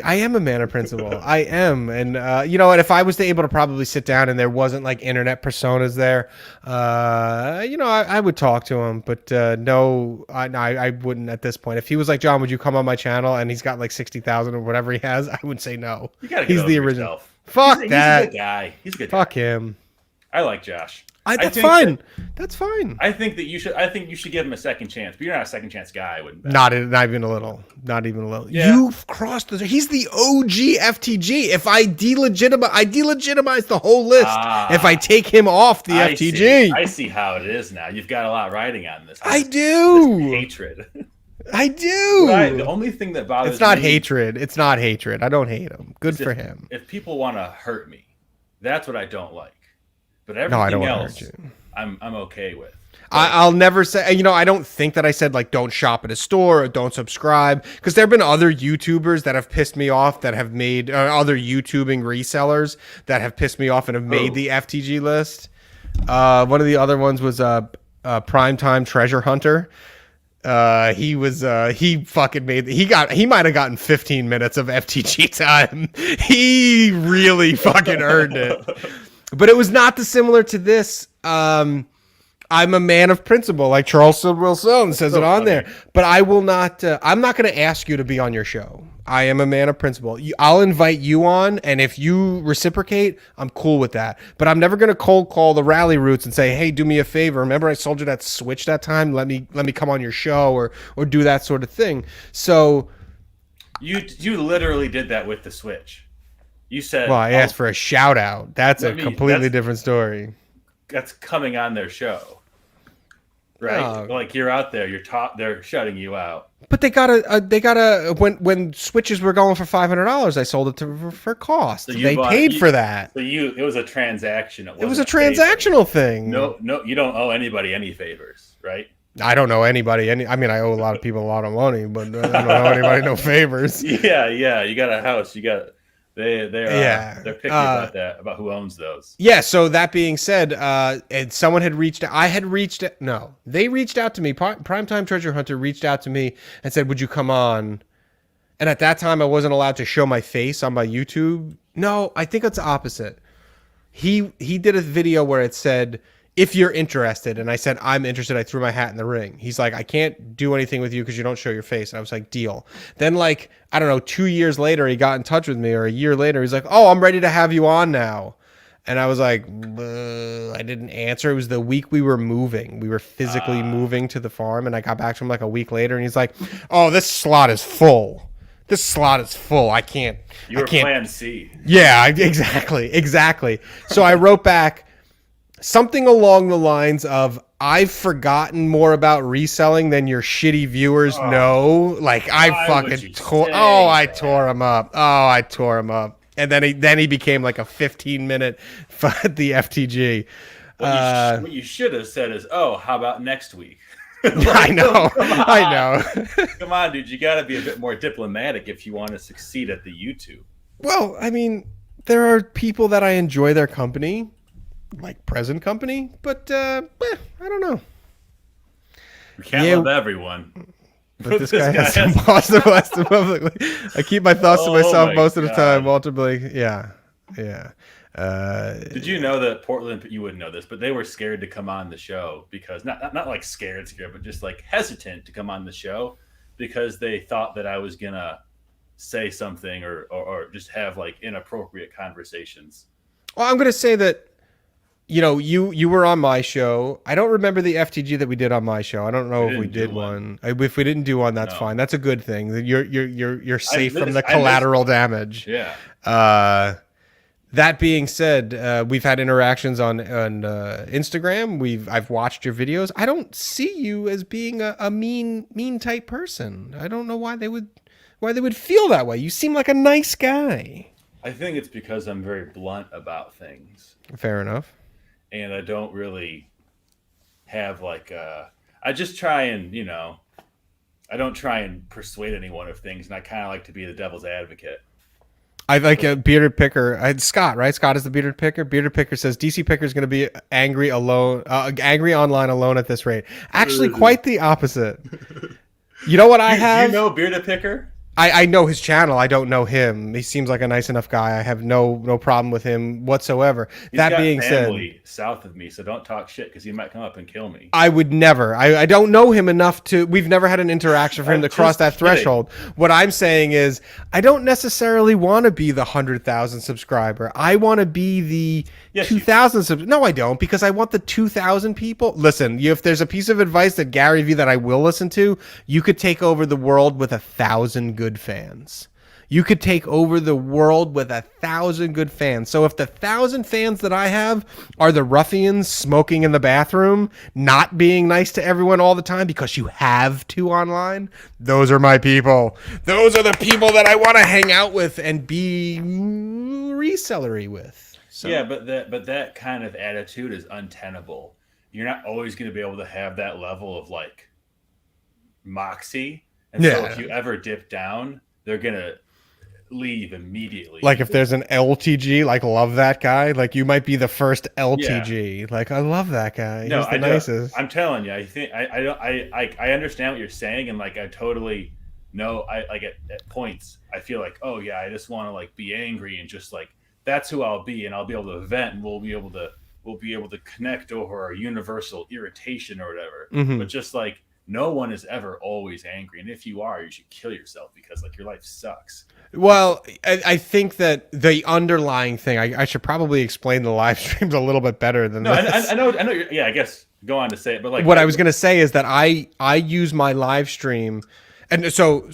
I am a man of principle. I am. And, and if I was able to probably sit down and there wasn't like internet personas there, I would talk to him. But no, I wouldn't at this point. If he was like, John, would you come on my channel? And he's got like 60,000 or whatever he has, I would say no. You gotta he's the original. Yourself. Fuck that. He's a good guy. He's a good Fuck guy. him. I like Josh. That's fine. That's fine. I think you should give him a second chance. But you're not a second chance guy. I wouldn't bet. Not even a little. Not even a little. Yeah. You've crossed the. He's the OG FTG. If I delegitimize the whole list. If I take him off the FTG. I see how it is now. You've got a lot riding on this. I do. This hatred. I do. The only thing that bothers me. It's not hatred. It's not hatred. I don't hate him. Good for him. If people want to hurt me, that's what I don't like. But everything else, I'm okay with. I'll never say, I don't think that I said like don't shop at a store or don't subscribe, because there have been other YouTubers that have pissed me off that have made other YouTubing resellers that have pissed me off and have made the FTG list. One of the other ones was Primetime Treasure Hunter. He fucking he might have gotten 15 minutes of FTG time. He really fucking earned it. But it was not dissimilar to this. I'm a man of principle, like Charles Wilson says it on there. But I will not. I'm not going to ask you to be on your show. I am a man of principle. I'll invite you on, and if you reciprocate, I'm cool with that. But I'm never going to cold call the Rally Roots and say, "Hey, do me a favor. Remember I sold you that Switch that time? Let me come on your show or do that sort of thing." So you literally did that with the Switch. You said, "Well, I asked for a shout out." That's a completely different story. That's coming on their show, right? Like you're out there, they're shutting you out. But they gotta. When Switches were going for $500, I sold it for cost. So they paid for that. So it was a transaction. It was a transactional thing. No, you don't owe anybody any favors, right? I don't know anybody. I owe a lot of people a lot of money, but I don't owe anybody no favors. Yeah. You got a house. You got. They're picky about that, about who owns those. Yeah. So that being said, and someone had reached out. They reached out to me. Primetime Treasure Hunter reached out to me and said, "Would you come on?" And at that time, I wasn't allowed to show my face on my YouTube. No, I think it's the opposite. He did a video where it said, "If you're interested," and I said, "I'm interested." I threw my hat in the ring. He's like, "I can't do anything with you because you don't show your face." And I was like, "Deal." Then, like, I don't know, 2 years later, he got in touch with me, or a year later, he's like, "Oh, I'm ready to have you on now." And I was like, I didn't answer. It was the week we were moving. We were physically moving to the farm, and I got back to him like a week later, and he's like, "Oh, this slot is full. This slot is full. I can't." You were plan C. Yeah, exactly. So I wrote back something along the lines of, "I've forgotten more about reselling than your shitty viewers know." Like, I tore him up. And then he became like a 15-minute at the FTG. What you should have said is, "Oh, how about next week?" I know. Come on, dude. You got to be a bit more diplomatic if you want to succeed at the YouTube. Well, there are people that I enjoy their company, like present company, but I don't know. You can't love everyone. But this guy has some positive publicly. I keep my thoughts to myself most of the time. Walter Blake, yeah. Did you know that Portland? You wouldn't know this, but they were scared to come on the show because not like scared, but just like hesitant to come on the show because they thought that I was gonna say something or just have like inappropriate conversations. Well, I'm gonna say that. You were on my show. I don't remember the FTG that we did on my show. I don't know if we did one. If we didn't do one, that's fine. That's a good thing. You're safe from the collateral damage. Yeah. That being said, we've had interactions on Instagram. I've watched your videos. I don't see you as being a mean type person. I don't know why they would feel that way. You seem like a nice guy. I think it's because I'm very blunt about things. Fair enough. And I don't really have like I just try and, I don't try and persuade anyone of things, and I kind of like to be the devil's advocate. I like a bearded picker. Scott, right? Scott is the bearded picker. Bearded picker says DCPicker is going to be angry online alone at this rate. Actually, quite the opposite. You know what I have? Do you know bearded picker? I know his channel. I don't know him. He seems like a nice enough guy. I have no problem with him whatsoever. He's That got being said, family south of me, so don't talk shit because he might come up and kill me. I would never. I don't know him enough to. We've never had an interaction for him to cross that threshold. What I'm saying is, I don't necessarily want to be the 100,000 subscriber. I want to be the 2,000. No, I don't, because I want the 2,000 people. Listen, if there's a piece of advice that Gary Vee that I will listen to, you could take over the world with 1,000 good fans. You could take over the world with 1,000 good fans. So if the 1,000 fans that I have are the ruffians smoking in the bathroom, not being nice to everyone all the time because you have to online, those are my people. Those are the people that I want to hang out with and be resellery with. So. Yeah, but that kind of attitude is untenable. You're not always going to be able to have that level of like moxie. And so if you ever dip down, they're going to leave immediately. Like if there's an LTG, like love that guy. Like you might be the first LTG. Yeah. Like I love that guy. No, he's the nicest. I'm telling you, I think I understand what you're saying, and like I totally know. I like at points I feel like, oh yeah, I just want to like be angry and just like that's who I'll be, and I'll be able to vent, and we'll be able to connect over our universal irritation or whatever. Mm-hmm. But just like no one is ever always angry, and if you are, you should kill yourself because like your life sucks. Well, I think that the underlying thing, I should probably explain the live streams a little bit better than this. I know. Yeah, I guess go on to say it, but like what I was going to say is that I use my live stream. And so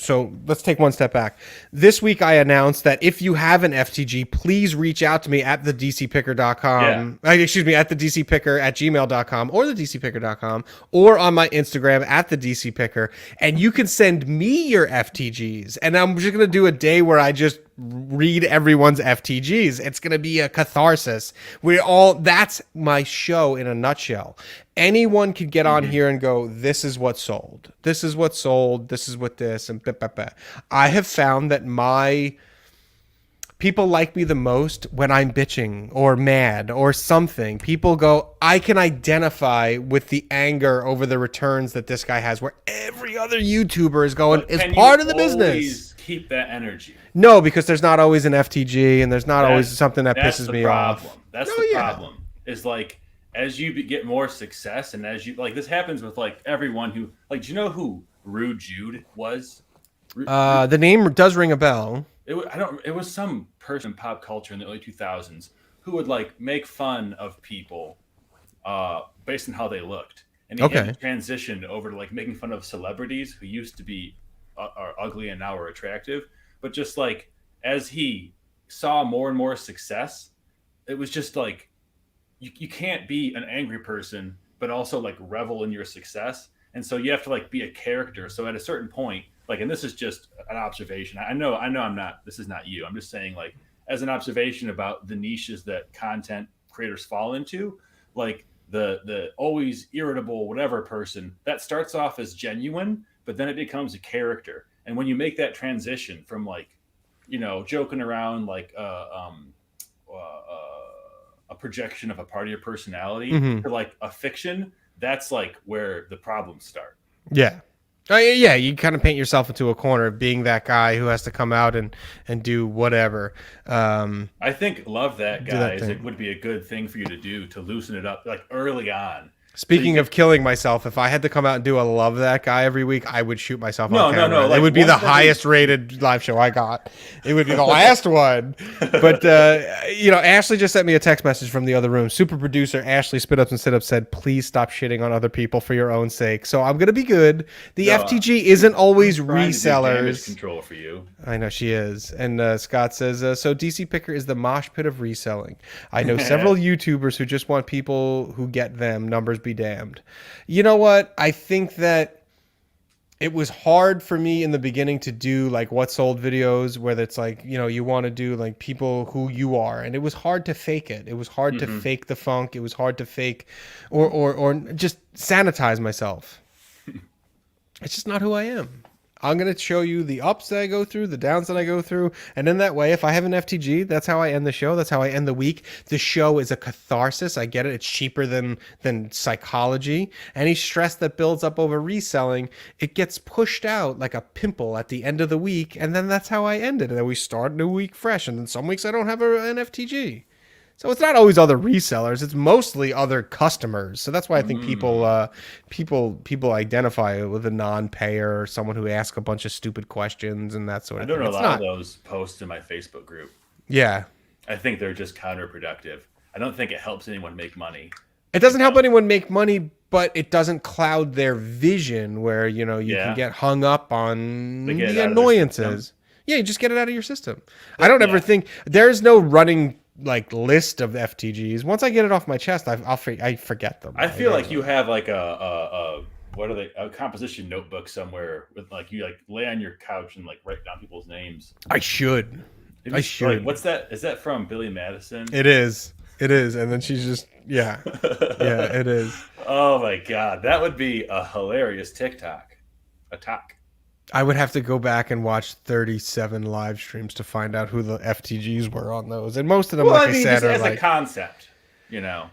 let's take one step back. This week I announced that if you have an FTG, please reach out to me at the DCPicker.com. Excuse me, at the DCPicker at gmail.com or the DCPicker.com or on my Instagram at the DCPicker. And you can send me your FTGs. And I'm just going to do a day where I just read everyone's FTGs. It's going to be a catharsis. That's my show in a nutshell. Anyone could get on here and go, this is what sold. This is what sold. This is what this and blah, blah, blah. I have found that my people like me the most when I'm bitching or mad or something. People go, I can identify with the anger over the returns that this guy has, where every other YouTuber is going, it's part of the business. Keep that energy. No, because there's not always an FTG and there's not always something that pisses me off. That's the problem. Is like, as you get more success and as you like, this happens with like everyone who like, do you know who Rude Jude was? The name does ring a bell. It was some person in pop culture in the early 2000s who would like make fun of people based on how they looked. And he had transitioned over to like making fun of celebrities who used to be are ugly and now are attractive. But just like as he saw more and more success, it was just like, you can't be an angry person, but also like revel in your success. And so you have to like be a character. So at a certain point, like, and this is just an observation. I know I'm not, this is not you. I'm just saying like, as an observation about the niches that content creators fall into, like the always irritable, whatever person that starts off as genuine, but then it becomes a character. And when you make that transition from like, you know, joking around, like, a projection of a part of your personality to like a fiction, that's like where the problems start. Yeah. Yeah, you kind of paint yourself into a corner of being that guy who has to come out and do whatever. I think love that guy would be a good thing for you to do to loosen it up like early on. Speaking of killing myself, if I had to come out and do a love that guy every week, I would shoot myself on camera. No. Like, it would be the highest rated live show I got. It would be the last one. But, Ashley just sent me a text message from the other room. Super producer Ashley Spit Ups and Sit Ups said, please stop shitting on other people for your own sake. So I'm going to be good. The FTG isn't always resellers. Damage control for you. I know she is. And Scott says, so DCPicker is the mosh pit of reselling. I know several YouTubers who just want people who get them numbers be damned. You know what? I think that it was hard for me in the beginning to do like what sold videos where it's like, you know, you want to do like people who you are, and it was hard to fake it. It was hard to fake the funk. It was hard to fake or just sanitize myself. It's just not who I am. I'm going to show you the ups that I go through, the downs that I go through. And in that way, if I have an FTG, that's how I end the show. That's how I end the week. The show is a catharsis. I get it. It's cheaper than psychology. Any stress that builds up over reselling, it gets pushed out like a pimple at the end of the week. And then that's how I end it. And then we start a new week fresh. And then some weeks I don't have an FTG. So it's not always other resellers; it's mostly other customers. So that's why I think people identify with a non-payer or someone who asks a bunch of stupid questions and that sort of thing. I don't know a lot of those posts in my Facebook group. Yeah, I think they're just counterproductive. I don't think it helps anyone make money. it doesn't help anyone make money, but it doesn't cloud their vision where you can get hung up on the annoyances. Yeah, you just get it out of your system. I don't ever think there's no running like list of FTGs. Once I get it off my chest, I forget them. I feel like you have like a composition notebook somewhere with like you like lay on your couch and like write down people's names. I should. Like, what's that? Is that from Billy Madison? It is. And then she's just yeah, it is. Oh my god, that would be a hilarious TikTok. A talk. I would have to go back and watch 37 live streams to find out who the FTGs were on those. And most of them, I said, just are as like... a concept, you're not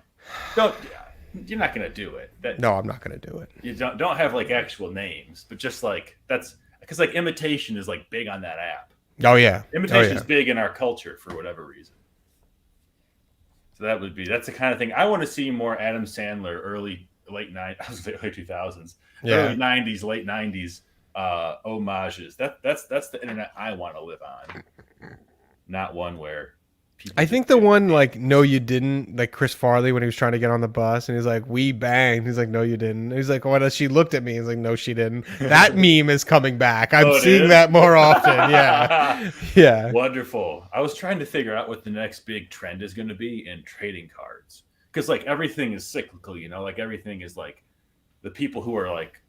going to do it. No, I'm not going to do it. You don't have like actual names, but just like that's because like imitation is like big on that app. Oh yeah. Imitation is big in our culture for whatever reason. So that's the kind of thing I want to see more Adam Sandler early 2000s, early 90s, late 90s. Homages. That's the internet I want to live on, not one where people. I think the one like no you didn't, like Chris Farley when he was trying to get on the bus and he's like we banged. He's like no you didn't. He's like oh she looked at me. He's like no she didn't. That meme is coming back. I'm seeing that more often. Yeah. Wonderful. I was trying to figure out what the next big trend is going to be in trading cards because like everything is cyclical. Like everything is like the people who are like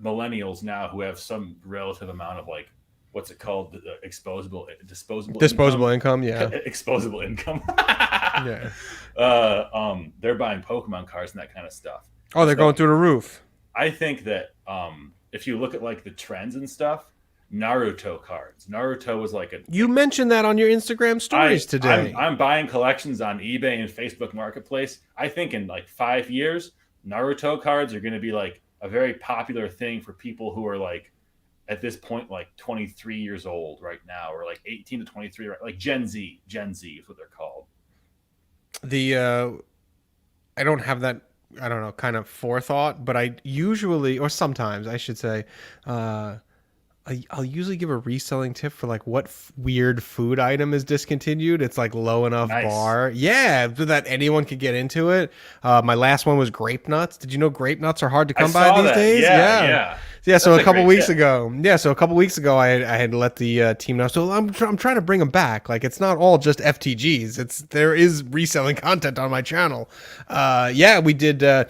millennials now who have some relative amount of like what's it called disposable income yeah disposable income yeah they're buying Pokemon cards and that kind of stuff. They're going through the roof. I think that if you look at like the trends and stuff, Naruto was like you mentioned that on your Instagram stories today. I'm buying collections on eBay and Facebook Marketplace. I think in like 5 years Naruto cards are going to be like a very popular thing for people who are like at this point like 23 years old right now, or like 18 to 23, like Gen Z is what they're called. I don't have that, I don't know, kind of forethought, but I usually, or sometimes I should say, I'll usually give a reselling tip for like what weird food item is discontinued. It's like low enough bar. Yeah, so that anyone could get into it. My last one was grape nuts. Did you know grape nuts are hard to come by these days? Yeah. So a couple weeks ago, I had let the team know. So I'm trying to bring them back. Like it's not all just FTGs. There is reselling content on my channel. We did. I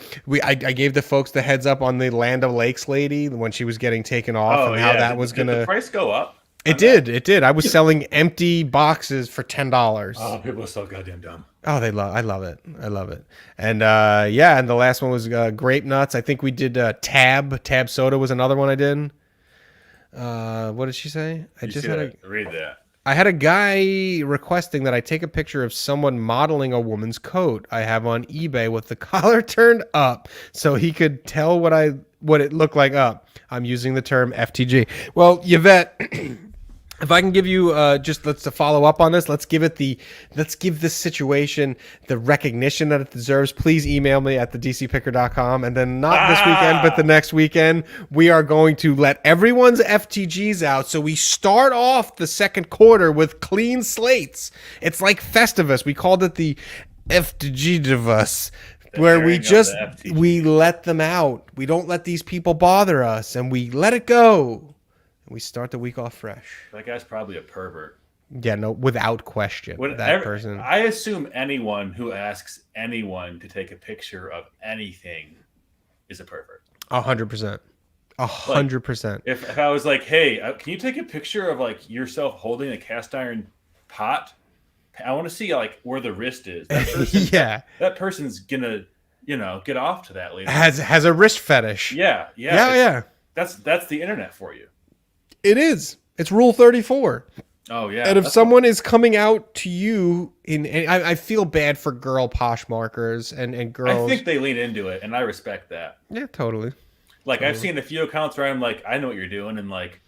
gave the folks the heads up on the Land of Lakes lady when she was getting taken off and how that was gonna. Did the price go up? It did. I was selling empty boxes for $10. Oh, people are so goddamn dumb. Oh, I love it. And and the last one was grape nuts. I think we did Tab soda was another one I did. What did she say? Read that. I had a guy requesting that I take a picture of someone modeling a woman's coat I have on eBay with the collar turned up so he could tell what it looked like up. I'm using the term FTG. Well, Yvette, if I can give you let's follow up on this. Let's give this situation the recognition that it deserves. Please email me at thedcpicker.com. And then not this weekend, but the next weekend, we are going to let everyone's FTGs out. So we start off the second quarter with clean slates. It's like Festivus. We called it the FTG-divus. Where we let them out. We don't let these people bother us, and we let it go. We start the week off fresh. That guy's probably a pervert. Yeah, no, without question. Person. I assume anyone who asks anyone to take a picture of anything is a pervert. 100%. 100%. If I was like, hey, can you take a picture of like yourself holding a cast iron pot? I want to see like where the wrist is. That person, that person's gonna, get off to that later. Has a wrist fetish. Yeah. That's the internet for you. It is. It's Rule 34. Oh yeah. And if someone is coming out to you I feel bad for girl Poshmarkers and girls. I think they lean into it, and I respect that. Yeah, totally. Like I've seen a few accounts where I'm like, I know what you're doing, and like,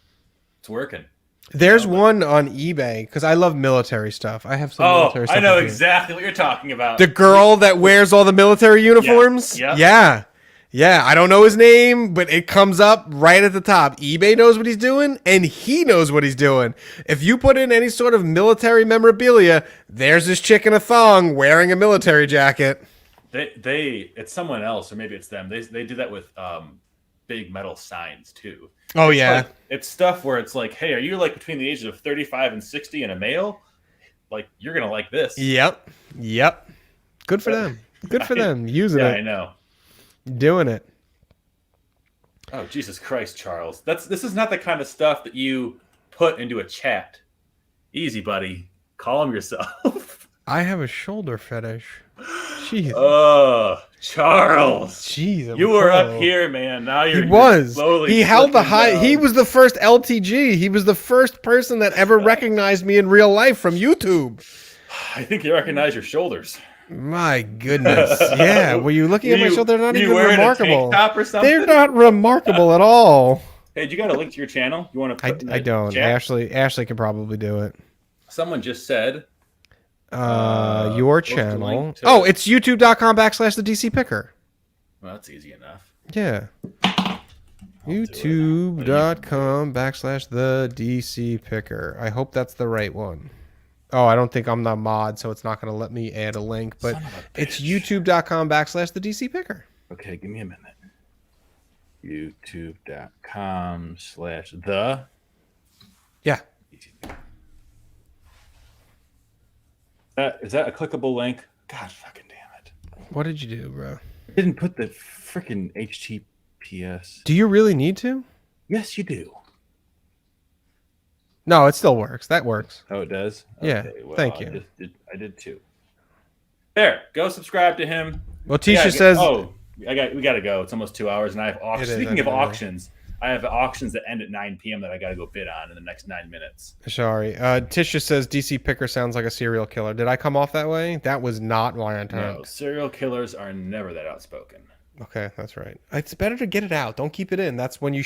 it's working. There's one on eBay because I love military stuff. I have some military stuff. I know exactly what you're talking about. The girl that wears all the military uniforms? Yeah. Yeah, I don't know his name, but it comes up right at the top. eBay knows what he's doing, and he knows what he's doing. If you put in any sort of military memorabilia, there's this chick in a thong wearing a military jacket. It's someone else, or maybe it's them. They do that with big metal signs too. Oh, yeah. Like, it's stuff where it's like, hey, are you like between the ages of 35 and 60 and a male? Like, you're going to like this. Yep. Good for them. Good for them. Using it. Yeah, I know. Doing it. Oh, Jesus Christ, Charles. This is not the kind of stuff that you put into a chat. Easy, buddy. Calm yourself. I have a shoulder fetish. Jeez. Oh, Charles. Jeez. You were up here, man. Now you're slowly. He held the high. Down. He was the first LTG. He was the first person that ever recognized me in real life from YouTube. I think you recognize your shoulders. My goodness. Yeah. Were you looking at my shoulder? They're not even remarkable. A tank top or something? They're not remarkable at all. Hey, you got a link to your channel? You want to put I don't. Chat? Ashley can probably do it. Someone just said your channel. Oh, it's youtube.com/the DCPicker. Well, that's easy enough. Yeah. youtube.com/the DCPicker. I hope that's the right one. Oh, I don't think I'm the mod, so it's not going to let me add a link, but it's youtube.com/the DCPicker. Okay, give me a minute. youtube.com/the. Yeah. Is that a clickable link? God fucking damn it. What did you do, bro? I didn't put the freaking HTTPS. Do you really need to? Yes, you do. No, it still works. That works. Oh, it does? Yeah. Okay, well, Thank you. I did too. There. Go subscribe to him. Well, Tisha says... Oh, we got to go. It's almost 2 hours, and I have auctions. Speaking of auctions, I have auctions that end at 9 p.m. that I got to go bid on in the next 9 minutes. Sorry. Tisha says DCPicker sounds like a serial killer. Did I come off that way? That was not my intent. No, serial killers are never that outspoken. Okay, that's right. It's better to get it out. Don't keep it in. That's when you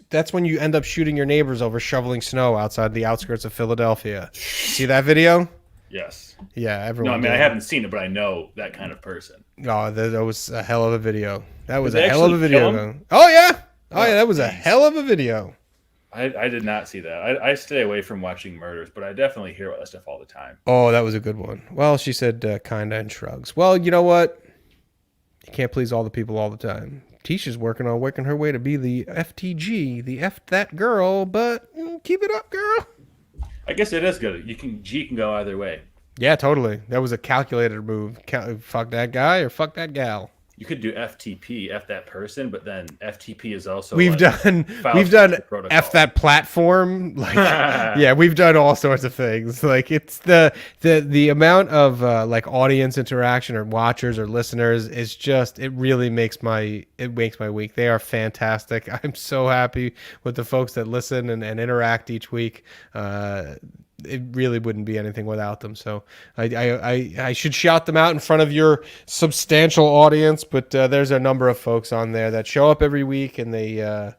That's when you end up shooting your neighbors over shoveling snow outside the outskirts of Philadelphia. See that video? Yes. Yeah, everyone. No, I mean I haven't seen it, but I know that kind of person. Oh, that was a hell of a video. That was Did a they hell of a actually video. kill him? Oh yeah. Oh yeah, that was a hell of a video. I did not see that. I stay away from watching murders, but I definitely hear about that stuff all the time. Oh, that was a good one. Well, she said kinda and shrugs. Well, you know what? You can't please all the people all the time. Tisha's working her way to be the FTG, the F that girl, but keep it up, girl. I guess it is good. G can go either way. Yeah, totally. That was a calculated move. Fuck that guy or fuck that gal. You could do FTP, F that person, but then FTP is also we've done F that platform. Like yeah, we've done all sorts of things. Like it's the amount of like audience interaction or watchers or listeners is just it makes my week. They are fantastic. I'm so happy with the folks that listen and interact each week. It really wouldn't be anything without them. So I should shout them out in front of your substantial audience, but there's a number of folks on there that show up every week and they're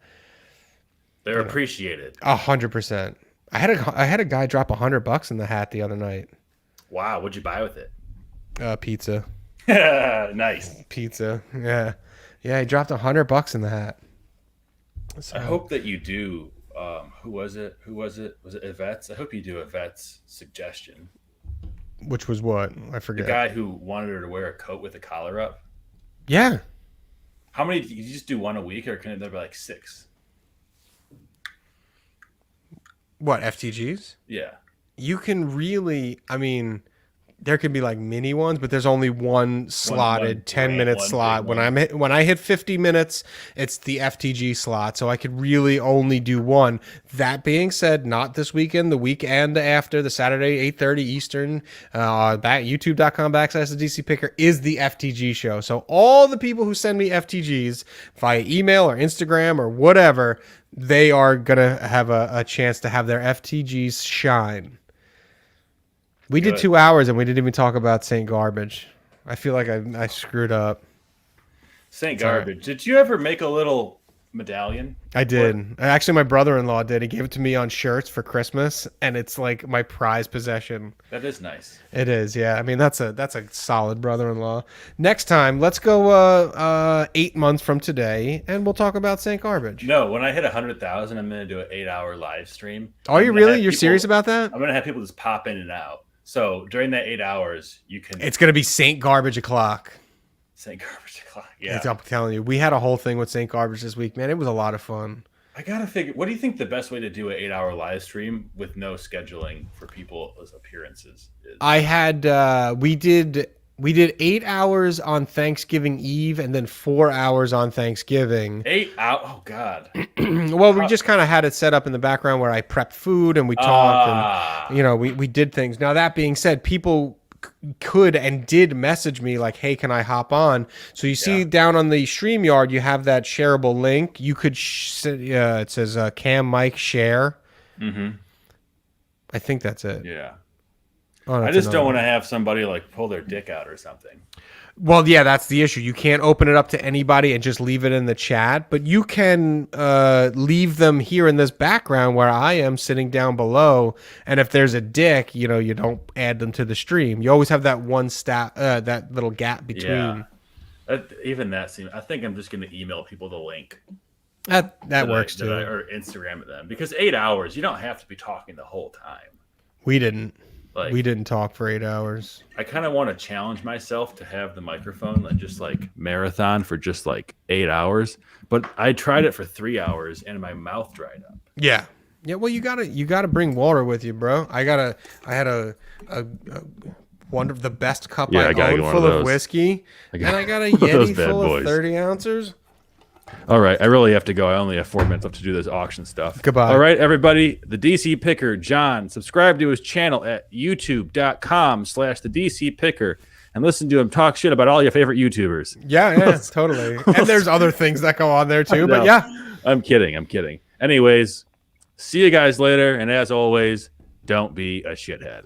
appreciated. 100%. I had a guy drop $100 in the hat the other night. Wow. What'd you buy with it? Pizza. Nice. Pizza. Yeah. Yeah. He dropped $100 in the hat. So, I hope that you do. Who was it? Was it Yvette's? I hope you do Yvette's suggestion. Which was what? I forget. The guy who wanted her to wear a coat with a collar up. Yeah. How many? You just do one a week, or can there be like 6? What, FTGs? Yeah. You can really, I mean, there could be like mini ones, but there's only one slotted 10-minute one slot. big When I hit 50 minutes, it's the FTG slot. So I could really only do one. That being said, not this weekend, the weekend after, the Saturday, 8:30 Eastern, youtube.com/the DCPicker is the FTG show. So all the people who send me FTGs via email or Instagram or whatever, they are going to have a chance to have their FTGs shine. We did 2 hours and we didn't even talk about St. Garbage. I feel like I screwed up. St. Garbage. Right. Did you ever make a little medallion? I did. Actually, my brother-in-law did. He gave it to me on shirts for Christmas, and it's like my prized possession. That is nice. It is, yeah. I mean, that's a solid brother-in-law. Next time, let's go 8 months from today, and we'll talk about St. Garbage. No, when I hit 100,000, I'm going to do an 8-hour live stream. Are you really? You're serious about that? I'm going to have people just pop in and out. So during that 8 hours, you can... It's going to be St. Garbage o'clock. St. Garbage o'clock, yeah. I'm telling you. We had a whole thing with St. Garbage this week, man. It was a lot of fun. I got to figure... What do you think the best way to do an 8-hour live stream with no scheduling for people's appearances is? I had... We did 8 hours on Thanksgiving Eve and then 4 hours on Thanksgiving. 8 hours? Oh, God. Well, we just kind of had it set up in the background where I prepped food and we talked and, we did things. Now, that being said, people could and did message me like, hey, can I hop on? So you see down on the StreamYard, you have that shareable link. You could, it says Cam Mike share. Mm-hmm. I think that's it. Yeah. Oh, I just don't want to have somebody like pull their dick out or something. Well, yeah, that's the issue. You can't open it up to anybody and just leave it in the chat, but you can leave them here in this background where I am sitting down below. And if there's a dick, you don't add them to the stream. You always have that that little gap between. Yeah. Even that seems. I think I'm just going to email people the link. That works too. Or Instagram it them, because 8 hours, you don't have to be talking the whole time. We didn't. We didn't talk for 8 hours. I kind of want to challenge myself to have the microphone and just like marathon for just like 8 hours. But I tried it for 3 hours and my mouth dried up. Yeah. Yeah. Well, you gotta bring water with you, bro. I had one of the best cup I own full of whiskey, and I got a Yeti full of 30 ounces. All right, I really have to go. I only have 4 minutes left to do this auction stuff. Goodbye. All right, everybody. The DC Picker, John, subscribe to his channel at youtube.com/the DC Picker and listen to him talk shit about all your favorite YouTubers. Yeah, totally. And there's other things that go on there too, but yeah. I'm kidding. Anyways, see you guys later. And as always, don't be a shithead.